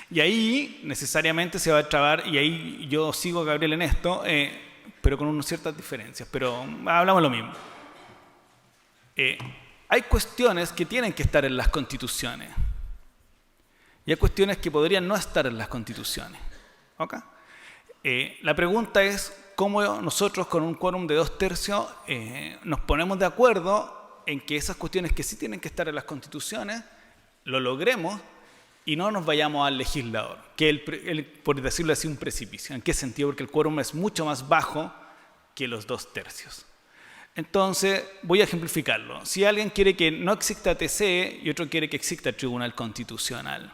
Y ahí necesariamente se va a trabar, y ahí yo sigo a Gabriel en esto, pero con unas ciertas diferencias, pero hablamos lo mismo. Hay cuestiones que tienen que estar en las constituciones y hay cuestiones que podrían no estar en las constituciones. ¿Okay? La pregunta es cómo nosotros con un quórum de 2/3 nos ponemos de acuerdo en que esas cuestiones que sí tienen que estar en las constituciones lo logremos y no nos vayamos al legislador, que por decirlo así, un precipicio. ¿En qué sentido? Porque el quórum es mucho más bajo que los 2/3. Entonces, voy a ejemplificarlo. Si alguien quiere que no exista TC y otro quiere que exista Tribunal Constitucional.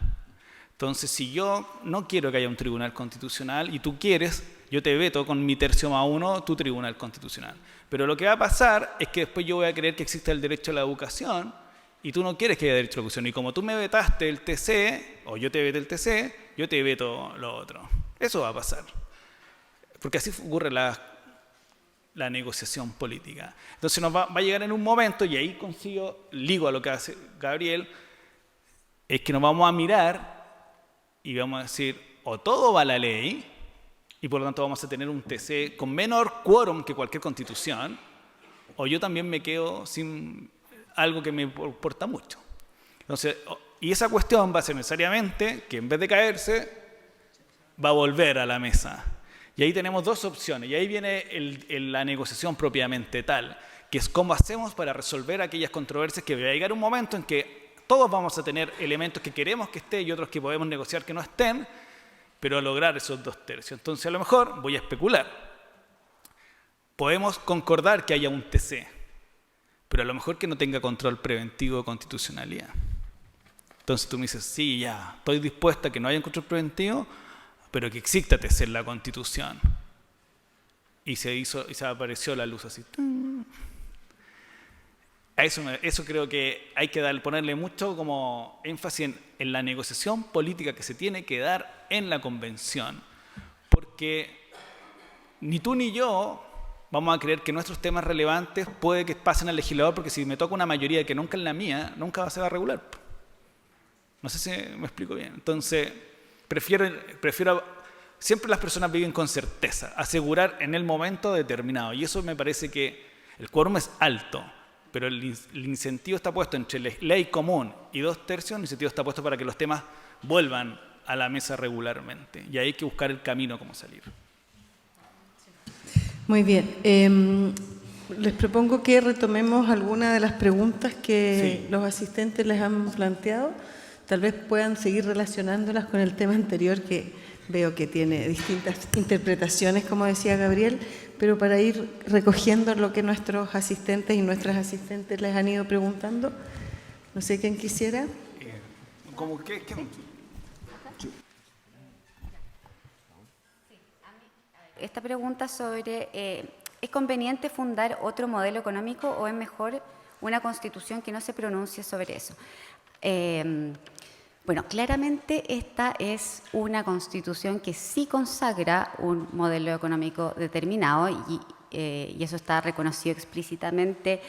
Entonces, si yo no quiero que haya un Tribunal Constitucional y tú quieres, yo te veto con mi 1/3 tu Tribunal Constitucional. Pero lo que va a pasar es que después yo voy a querer que exista el derecho a la educación y tú no quieres que haya derecho a la educación. Y como tú me vetaste el TC, o yo te veté el TC, yo te veto lo otro. Eso va a pasar. Porque así ocurre la negociación política. Entonces nos va a llegar en un momento, y ahí ligo a lo que hace Gabriel, es que nos vamos a mirar y vamos a decir, o todo va a la ley, y por lo tanto vamos a tener un TC con menor quórum que cualquier constitución, o yo también me quedo sin algo que me importa mucho. Entonces, y esa cuestión va a ser necesariamente que en vez de caerse, va a volver a la mesa. Y ahí tenemos dos opciones, y ahí viene la negociación propiamente tal, que es cómo hacemos para resolver aquellas controversias que va a llegar un momento en que todos vamos a tener elementos que queremos que estén y otros que podemos negociar que no estén, pero lograr esos 2/3. Entonces a lo mejor, voy a especular, podemos concordar que haya un TC, pero a lo mejor que no tenga control preventivo de constitucionalidad. Entonces tú me dices, sí, ya, estoy dispuesta a que no haya un control preventivo, pero que exista TC en la Constitución. Y se apareció la luz así. Eso creo que hay que ponerle mucho como énfasis en la negociación política que se tiene que dar en la convención. Porque ni tú ni yo vamos a creer que nuestros temas relevantes puede que pasen al legislador, porque si me toca una mayoría que nunca es la mía, nunca se va a regular. No sé si me explico bien. Entonces, prefiero siempre las personas viven con certeza, asegurar en el momento determinado. Y eso me parece que el quórum es alto, pero el incentivo está puesto entre ley común y 2/3, el incentivo está puesto para que los temas vuelvan a la mesa regularmente. Y ahí hay que buscar el camino cómo salir. Muy bien. Les propongo que retomemos algunas de las preguntas que los asistentes les han planteado. Tal vez puedan seguir relacionándolas con el tema anterior, que veo que tiene distintas interpretaciones, como decía Gabriel, pero para ir recogiendo lo que nuestros asistentes y nuestras asistentes les han ido preguntando. No sé quién quisiera. Esta pregunta sobre, ¿es conveniente fundar otro modelo económico o es mejor una constitución que no se pronuncie sobre eso? Bueno, claramente esta es una constitución que sí consagra un modelo económico determinado y eso está reconocido explícitamente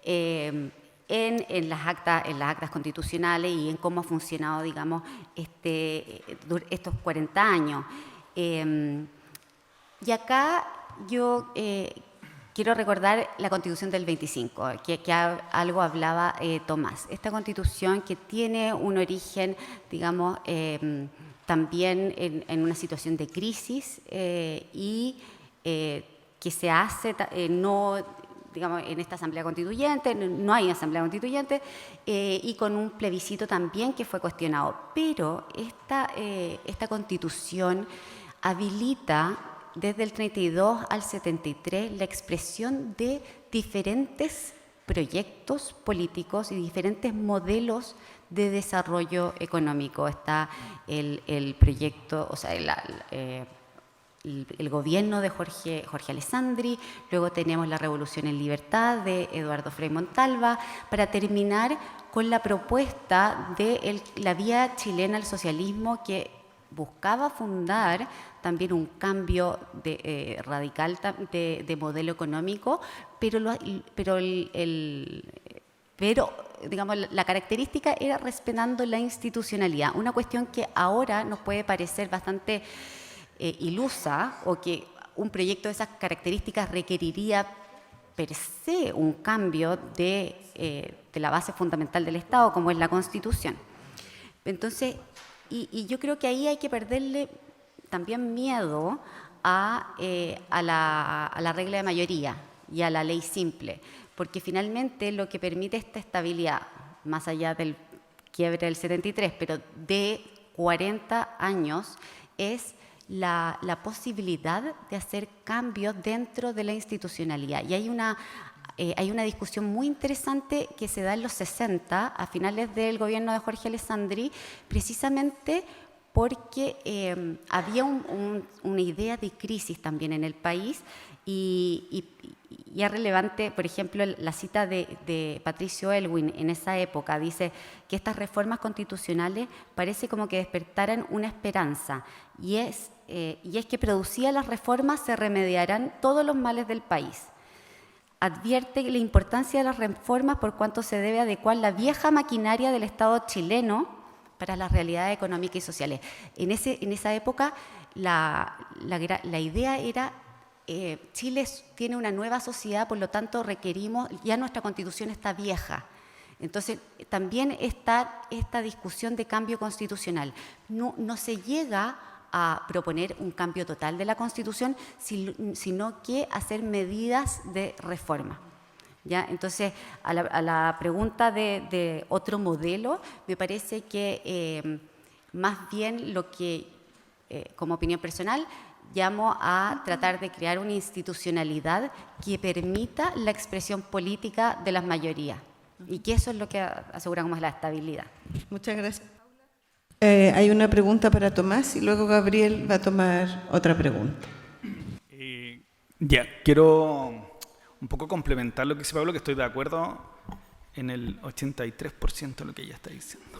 en las actas constitucionales y en cómo ha funcionado, digamos, estos 40 años. Y acá yo quiero recordar la Constitución del 25, que algo hablaba Tomás. Esta Constitución que tiene un origen, digamos, también en una situación de crisis y que se hace digamos, en esta Asamblea Constituyente, no hay Asamblea Constituyente, y con un plebiscito también que fue cuestionado. Pero esta Constitución habilita desde el 32 al 73 la expresión de diferentes proyectos políticos y diferentes modelos de desarrollo económico. Está el proyecto, o sea, el gobierno de Jorge Alessandri, luego tenemos la Revolución en Libertad de Eduardo Frei Montalva, para terminar con la propuesta de la vía chilena al socialismo, que buscaba fundar también un cambio radical de modelo económico, pero digamos, la característica era respetando la institucionalidad, una cuestión que ahora nos puede parecer bastante ilusa, o que un proyecto de esas características requeriría per se un cambio de la base fundamental del Estado, como es la Constitución. Entonces, y yo creo que ahí hay que perderle también miedo a la regla de mayoría y a la ley simple, porque finalmente lo que permite esta estabilidad, más allá del quiebre del 73, pero de 40 años, es la posibilidad de hacer cambios dentro de la institucionalidad. Y hay una discusión muy interesante que se da en los 60, a finales del gobierno de Jorge Alessandri, precisamente porque había una idea de crisis también en el país, y es relevante, por ejemplo, la cita de Patricio Aylwin en esa época. Dice que estas reformas constitucionales parece como que despertaran una esperanza, y es que producidas las reformas se remediarán todos los males del país. Advierte la importancia de las reformas por cuanto se debe adecuar la vieja maquinaria del Estado chileno para las realidades económicas y sociales. En esa época la idea era Chile tiene una nueva sociedad, por lo tanto requerimos, ya nuestra Constitución está vieja. Entonces también está esta discusión de cambio constitucional. No se llega a proponer un cambio total de la Constitución, sino que hacer medidas de reforma. ¿Ya? Entonces, a la pregunta de otro modelo, me parece que más bien lo que, como opinión personal, llamo a tratar de crear una institucionalidad que permita la expresión política de las mayorías, y que eso es lo que asegura más la estabilidad. Muchas gracias. Hay una pregunta para Tomás y luego Gabriel va a tomar otra pregunta. Quiero un poco complementar lo que dice Pablo, que estoy de acuerdo en el 83% de lo que ella está diciendo.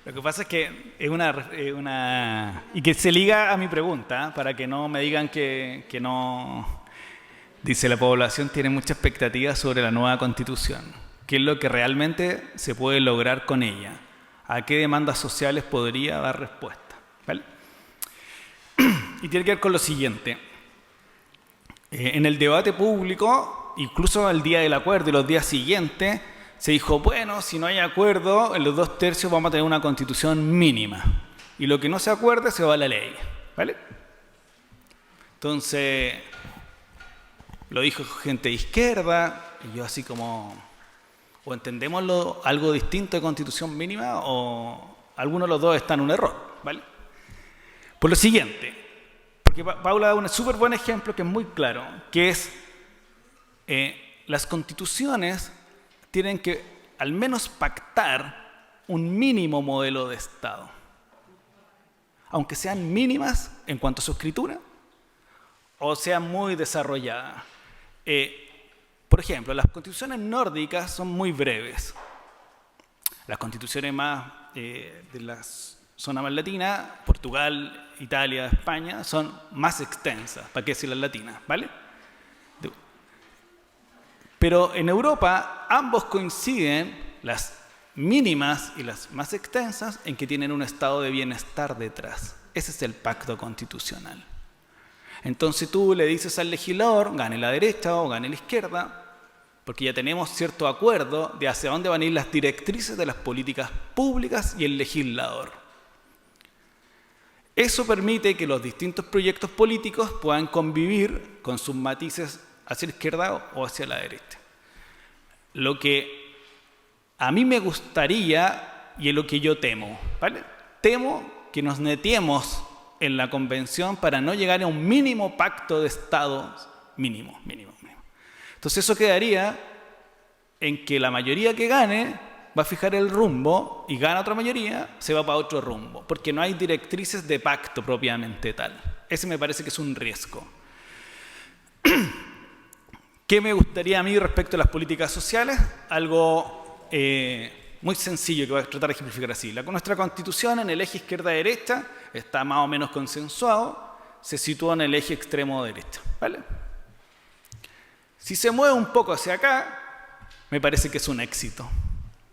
Lo que pasa es que es una y que se liga a mi pregunta, para que no me digan que no. Dice: la población tiene mucha expectativa sobre la nueva Constitución. ¿Qué es lo que realmente se puede lograr con ella? ¿A qué demandas sociales podría dar respuesta? ¿Vale? Y tiene que ver con lo siguiente. En el debate público, incluso el día del acuerdo y los días siguientes, se dijo, bueno, si no hay acuerdo, en los 2/3 vamos a tener una Constitución mínima. Y lo que no se acuerde se va a la ley. ¿Vale? Entonces, lo dijo gente de izquierda, y yo así como, o entendemos algo distinto de Constitución mínima, o alguno de los dos está en un error. ¿Vale? Por lo siguiente, porque Paula da un súper buen ejemplo que es muy claro, que es las constituciones tienen que al menos pactar un mínimo modelo de Estado, aunque sean mínimas en cuanto a su escritura o sean muy desarrolladas. Por ejemplo, las constituciones nórdicas son muy breves. Las constituciones más de la zona más latina, Portugal, Italia, España, son más extensas, para qué decir las latinas, ¿vale? Pero en Europa ambos coinciden, las mínimas y las más extensas, en que tienen un estado de bienestar detrás. Ese es el pacto constitucional. Entonces tú le dices al legislador, gane la derecha o gane la izquierda, porque ya tenemos cierto acuerdo de hacia dónde van a ir las directrices de las políticas públicas y el legislador. Eso permite que los distintos proyectos políticos puedan convivir con sus matices hacia la izquierda o hacia la derecha. Lo que a mí me gustaría, y es lo que yo temo, ¿vale? Temo que nos netiemos en la convención para no llegar a un mínimo pacto de Estado mínimo. Entonces eso quedaría en que la mayoría que gane va a fijar el rumbo, y gana otra mayoría, se va para otro rumbo, porque no hay directrices de pacto propiamente tal. Ese me parece que es un riesgo. ¿Qué me gustaría a mí respecto a las políticas sociales? Algo muy sencillo que voy a tratar de ejemplificar así. Nuestra Constitución en el eje izquierda-derecha está más o menos consensuado, se sitúa en el eje extremo-derecha, ¿vale? Si se mueve un poco hacia acá, me parece que es un éxito,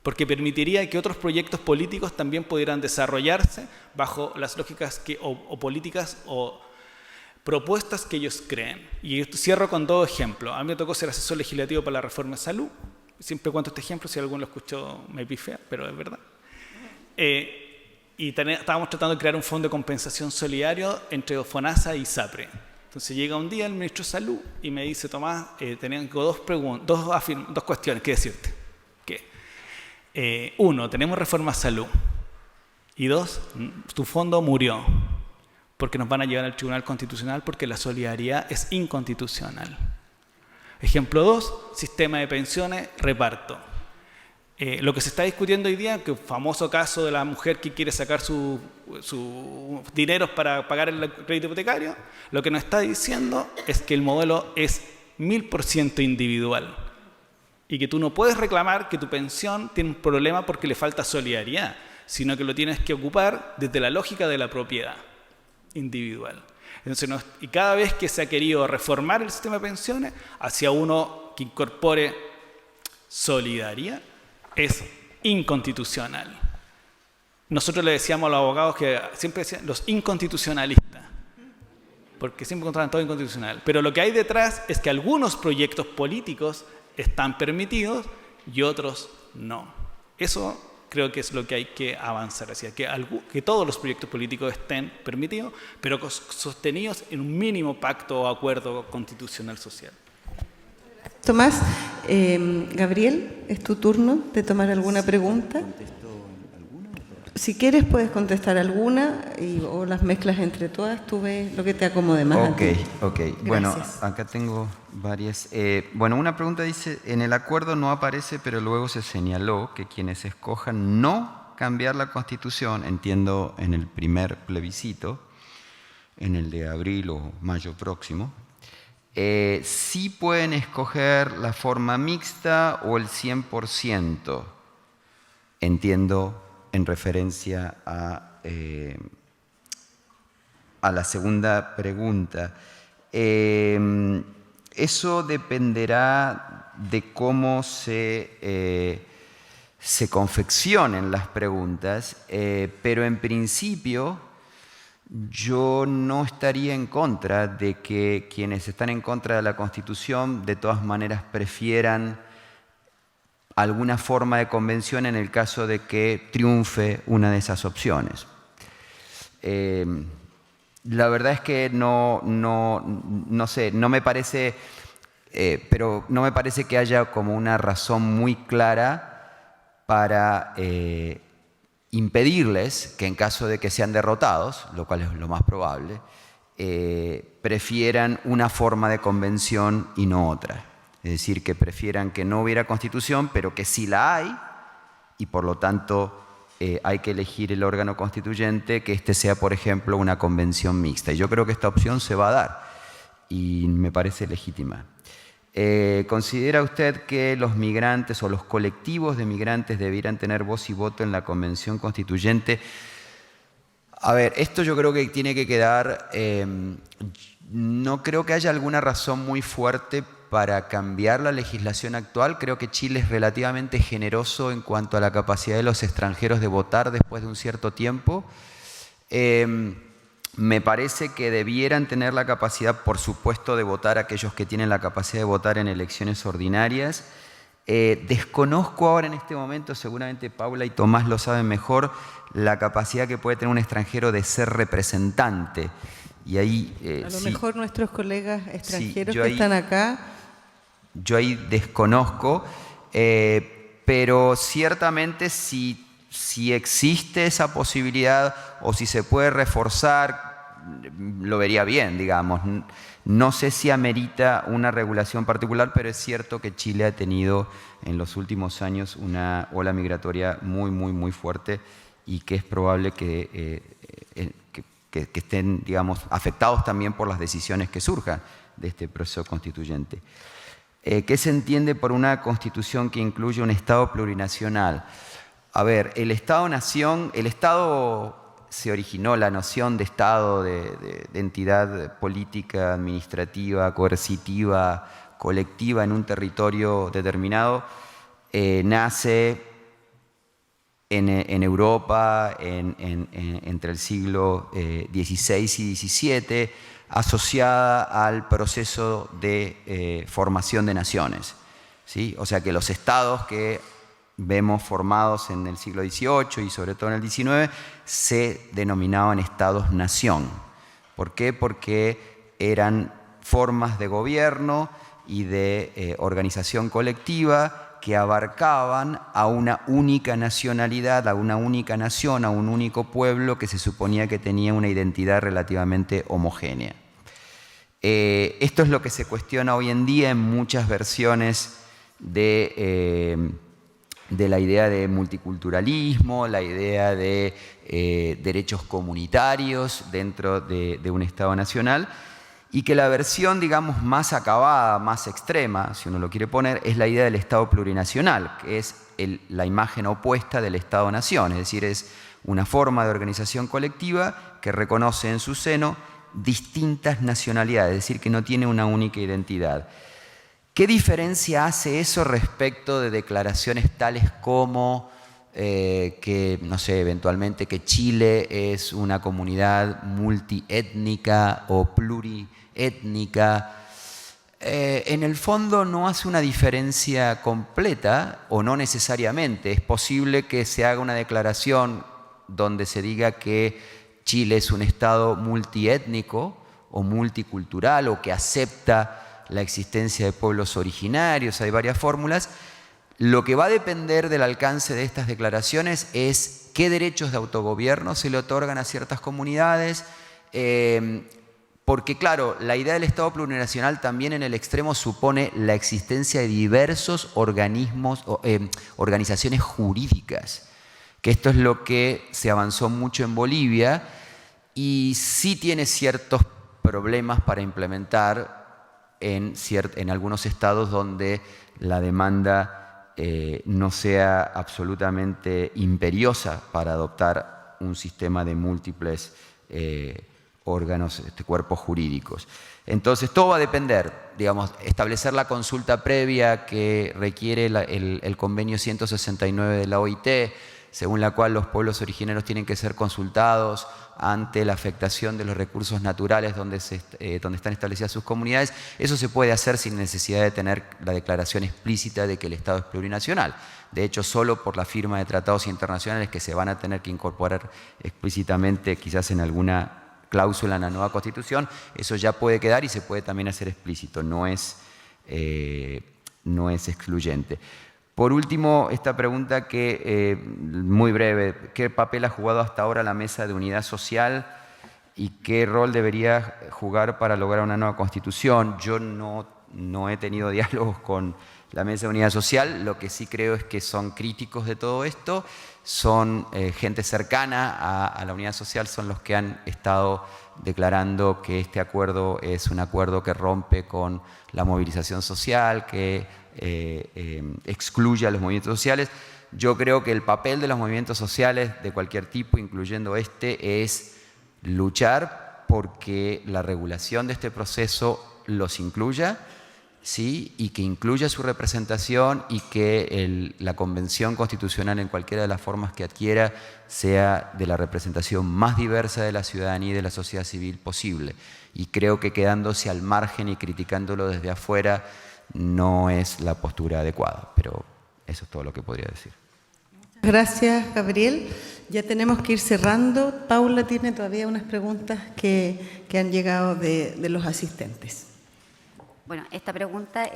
porque permitiría que otros proyectos políticos también pudieran desarrollarse bajo las lógicas o políticas o propuestas que ellos creen. Y cierro con 2 ejemplos. A mí me tocó ser asesor legislativo para la reforma de salud. Siempre cuento este ejemplo, si alguno lo escuchó me pifea, pero es verdad. Estábamos tratando de crear un fondo de compensación solidario entre FONASA y ISAPRE. Entonces llega un día el ministro de Salud y me dice, Tomás, tengo dos cuestiones que decirte. Que, 1, tenemos reforma a salud. Y 2, tu fondo murió. Porque nos van a llevar al Tribunal Constitucional porque la solidaridad es inconstitucional. Ejemplo 2, sistema de pensiones, reparto. Lo que se está discutiendo hoy día, que el famoso caso de la mujer que quiere sacar sus dineros para pagar el crédito hipotecario, lo que nos está diciendo es que el modelo es 1000% individual y que tú no puedes reclamar que tu pensión tiene un problema porque le falta solidaridad, sino que lo tienes que ocupar desde la lógica de la propiedad individual. Entonces, y cada vez que se ha querido reformar el sistema de pensiones hacia uno que incorpore solidaridad, es inconstitucional. Nosotros le decíamos a los abogados que siempre decían los inconstitucionalistas, porque siempre encontraban todo inconstitucional. Pero lo que hay detrás es que algunos proyectos políticos están permitidos y otros no. Eso creo que es lo que hay que avanzar hacia, que todos los proyectos políticos estén permitidos, pero sostenidos en un mínimo pacto o acuerdo constitucional social. Tomás, Gabriel, es tu turno de tomar alguna pregunta. Si quieres puedes contestar alguna o las mezclas entre todas, tú ves lo que te acomode más. Ok. Bueno, acá tengo varias. Bueno, una pregunta dice, en el acuerdo no aparece, pero luego se señaló que quienes escojan no cambiar la Constitución, entiendo en el primer plebiscito, en el de abril o mayo próximo, sí pueden escoger la forma mixta o el 100%, entiendo en referencia a la segunda pregunta. Eso dependerá de cómo se confeccionen las preguntas, pero en principio yo no estaría en contra de que quienes están en contra de la Constitución de todas maneras prefieran alguna forma de convención en el caso de que triunfe una de esas opciones. La verdad es que no sé, no me parece, pero no me parece que haya como una razón muy clara para impedirles que en caso de que sean derrotados, lo cual es lo más probable, prefieran una forma de convención y no otra. Es decir, que prefieran que no hubiera constitución, pero que sí la hay, y por lo tanto hay que elegir el órgano constituyente, que este sea, por ejemplo, una convención mixta. Y yo creo que esta opción se va a dar, y me parece legítima. ¿Considera usted que los migrantes o los colectivos de migrantes debieran tener voz y voto en la convención constituyente? A ver, esto yo creo que tiene que quedar... no creo que haya alguna razón muy fuerte para cambiar la legislación actual. Creo que Chile es relativamente generoso en cuanto a la capacidad de los extranjeros de votar después de un cierto tiempo. Me parece que debieran tener la capacidad, por supuesto, de votar aquellos que tienen la capacidad de votar en elecciones ordinarias. Desconozco ahora en este momento, seguramente Paula y Tomás lo saben mejor, la capacidad que puede tener un extranjero de ser representante. Y ahí, a lo mejor nuestros colegas extranjeros que están acá. Yo ahí desconozco, pero ciertamente si existe esa posibilidad o si se puede reforzar, lo vería bien, digamos. No sé si amerita una regulación particular, pero es cierto que Chile ha tenido en los últimos años una ola migratoria muy fuerte y que es probable que estén, digamos, afectados también por las decisiones que surjan de este proceso constituyente. ¿Qué se entiende por una constitución que incluye un Estado plurinacional? A ver, el Estado-nación, el Estado se originó, la noción de Estado, de entidad política, administrativa, coercitiva, colectiva en un territorio determinado, nace en Europa entre el siglo XVI y XVII, asociada al proceso de formación de naciones, ¿sí? O sea que los estados que vemos formados en el siglo XVIII y sobre todo en el XIX se denominaban estados-nación. ¿Por qué? Porque eran formas de gobierno y de organización colectiva que abarcaban a una única nacionalidad, a una única nación, a un único pueblo que se suponía que tenía una identidad relativamente homogénea. Esto es lo que se cuestiona hoy en día en muchas versiones de la idea de multiculturalismo, la idea de derechos comunitarios dentro de un Estado nacional, y que la versión, digamos, más acabada, más extrema, si uno lo quiere poner, es la idea del Estado plurinacional, que es la imagen opuesta del Estado-nación, es decir, es una forma de organización colectiva que reconoce en su seno distintas nacionalidades, es decir, que no tiene una única identidad. ¿Qué diferencia hace eso respecto de declaraciones tales como que, no sé, eventualmente que Chile es una comunidad multiétnica o pluriétnica? En el fondo no hace una diferencia completa o no necesariamente. Es posible que se haga una declaración donde se diga que Chile es un Estado multiétnico o multicultural o que acepta la existencia de pueblos originarios, hay varias fórmulas. Lo que va a depender del alcance de estas declaraciones es qué derechos de autogobierno se le otorgan a ciertas comunidades, porque claro, la idea del Estado plurinacional también en el extremo supone la existencia de diversos organismos, organizaciones jurídicas, que esto es lo que se avanzó mucho en Bolivia y sí tiene ciertos problemas para implementar en algunos estados donde la demanda no sea absolutamente imperiosa para adoptar un sistema de múltiples órganos, cuerpos jurídicos. Entonces, todo va a depender, digamos, establecer la consulta previa que requiere el convenio 169 de la OIT, según la cual los pueblos originarios tienen que ser consultados ante la afectación de los recursos naturales donde están establecidas sus comunidades. Eso se puede hacer sin necesidad de tener la declaración explícita de que el Estado es plurinacional. De hecho, solo por la firma de tratados internacionales que se van a tener que incorporar explícitamente, quizás en alguna cláusula en la nueva Constitución, eso ya puede quedar y se puede también hacer explícito, no es excluyente. Por último, esta pregunta que, muy breve, ¿qué papel ha jugado hasta ahora la Mesa de Unidad Social y qué rol debería jugar para lograr una nueva Constitución? Yo no he tenido diálogos con la Mesa de Unidad Social, lo que sí creo es que son críticos de todo esto, son gente cercana a la Unidad Social, son los que han estado declarando que este acuerdo es un acuerdo que rompe con la movilización social, que excluye a los movimientos sociales. Yo creo que el papel de los movimientos sociales de cualquier tipo, incluyendo este, es luchar porque la regulación de este proceso los incluya, ¿sí? Y que incluya su representación y que la convención constitucional en cualquiera de las formas que adquiera sea de la representación más diversa de la ciudadanía y de la sociedad civil posible. Y creo que quedándose al margen y criticándolo desde afuera no es la postura adecuada, pero eso es todo lo que podría decir. Gracias, Gabriel. Ya tenemos que ir cerrando. Paula tiene todavía unas preguntas que han llegado de los asistentes. Bueno, esta pregunta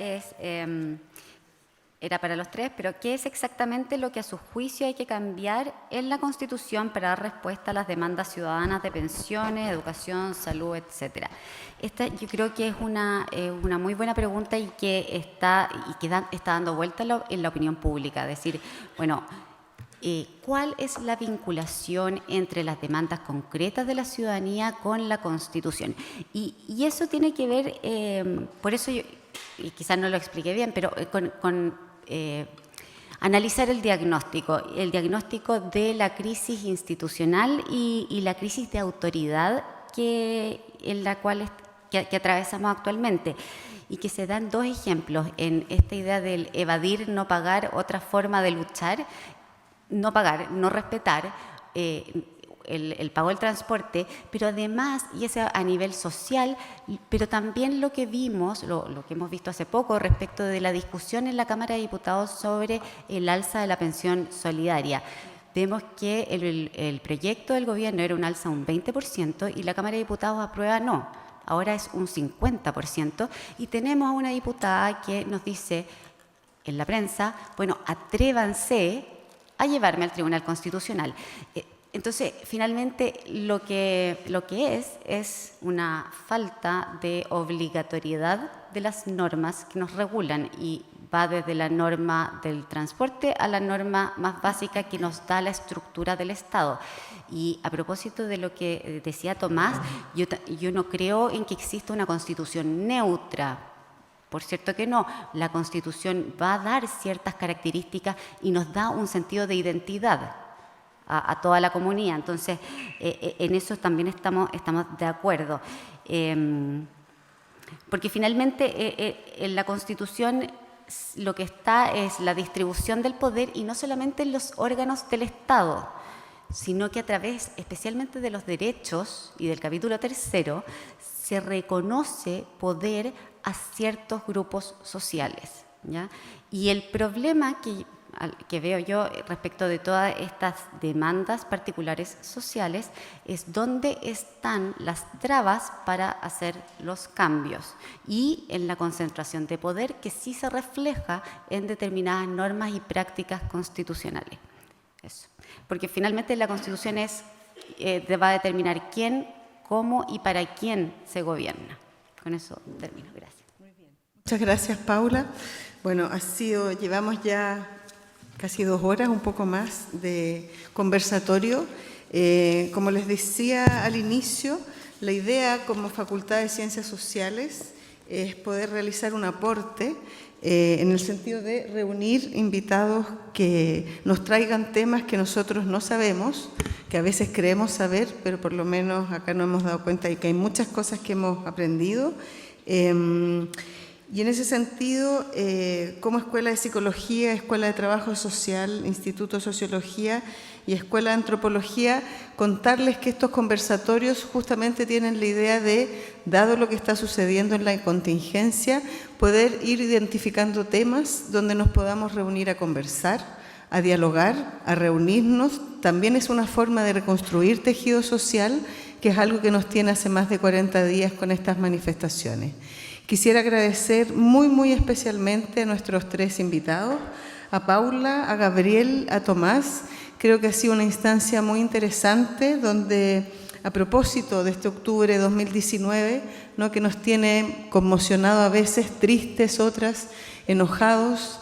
era para los tres, pero ¿qué es exactamente lo que a su juicio hay que cambiar en la Constitución para dar respuesta a las demandas ciudadanas de pensiones, educación, salud, etcétera? Esta yo creo que es una muy buena pregunta y que está dando vuelta en la opinión pública. Es decir, bueno, ¿cuál es la vinculación entre las demandas concretas de la ciudadanía con la Constitución? Y eso tiene que ver, por eso yo, y quizás no lo expliqué bien, pero Analizar el diagnóstico de la crisis institucional y la crisis de autoridad que atravesamos actualmente, y que se dan dos ejemplos en esta idea del evadir, no pagar, otra forma de luchar, no pagar, no respetar el pago del transporte, pero además, y eso a nivel social, pero también lo que vimos, lo que hemos visto hace poco respecto de la discusión en la Cámara de Diputados sobre el alza de la pensión solidaria. Vemos que el proyecto del gobierno era un alza un 20% y la Cámara de Diputados aprueba no. Ahora es un 50%, y tenemos a una diputada que nos dice en la prensa, bueno, atrévanse a llevarme al Tribunal Constitucional. Entonces, finalmente, lo que es una falta de obligatoriedad de las normas que nos regulan, y va desde la norma del transporte a la norma más básica que nos da la estructura del Estado. Y a propósito de lo que decía Tomás, yo no creo en que exista una Constitución neutra. Por cierto que no, la Constitución va a dar ciertas características y nos da un sentido de identidad a toda la comunidad. Entonces, en eso también estamos de acuerdo. Porque finalmente en la Constitución lo que está es la distribución del poder, y no solamente en los órganos del Estado, sino que a través especialmente de los derechos y del capítulo 3º se reconoce poder a ciertos grupos sociales, ¿ya? Y el problema que veo yo respecto de todas estas demandas particulares sociales es dónde están las trabas para hacer los cambios, y en la concentración de poder que sí se refleja en determinadas normas y prácticas constitucionales. Eso. Porque finalmente la Constitución va a determinar quién, cómo y para quién se gobierna. Con eso termino. Gracias. Muy bien. Muchas gracias, Paula. Bueno, llevamos ya casi 2 horas, un poco más, de conversatorio. Como les decía al inicio, la idea como Facultad de Ciencias Sociales es poder realizar un aporte en el sentido de reunir invitados que nos traigan temas que nosotros no sabemos, que a veces creemos saber, pero por lo menos acá nos hemos dado cuenta de que hay muchas cosas que hemos aprendido. Y en ese sentido, como Escuela de Psicología, Escuela de Trabajo Social, Instituto de Sociología y Escuela de Antropología, contarles que estos conversatorios justamente tienen la idea de, dado lo que está sucediendo en la contingencia, poder ir identificando temas donde nos podamos reunir a conversar, a dialogar, a reunirnos. También es una forma de reconstruir tejido social, que es algo que nos tiene hace más de 40 días con estas manifestaciones. Quisiera agradecer muy especialmente a nuestros 3 invitados, a Paula, a Gabriel, a Tomás. Creo que ha sido una instancia muy interesante donde, a propósito de este octubre de 2019, ¿no?, que nos tiene conmocionado a veces, tristes, otras, enojados,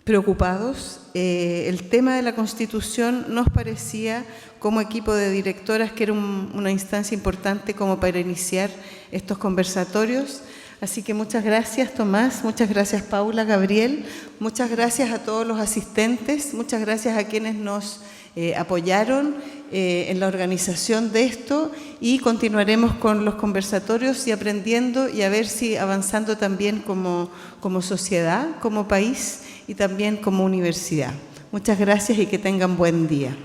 preocupados, el tema de la Constitución nos parecía, como equipo de directoras, que era una instancia importante como para iniciar estos conversatorios. Así que muchas gracias, Tomás, muchas gracias, Paula, Gabriel, muchas gracias a todos los asistentes, muchas gracias a quienes nos apoyaron en la organización de esto, y continuaremos con los conversatorios y aprendiendo, y a ver si avanzando también como sociedad, como país y también como universidad. Muchas gracias y que tengan buen día.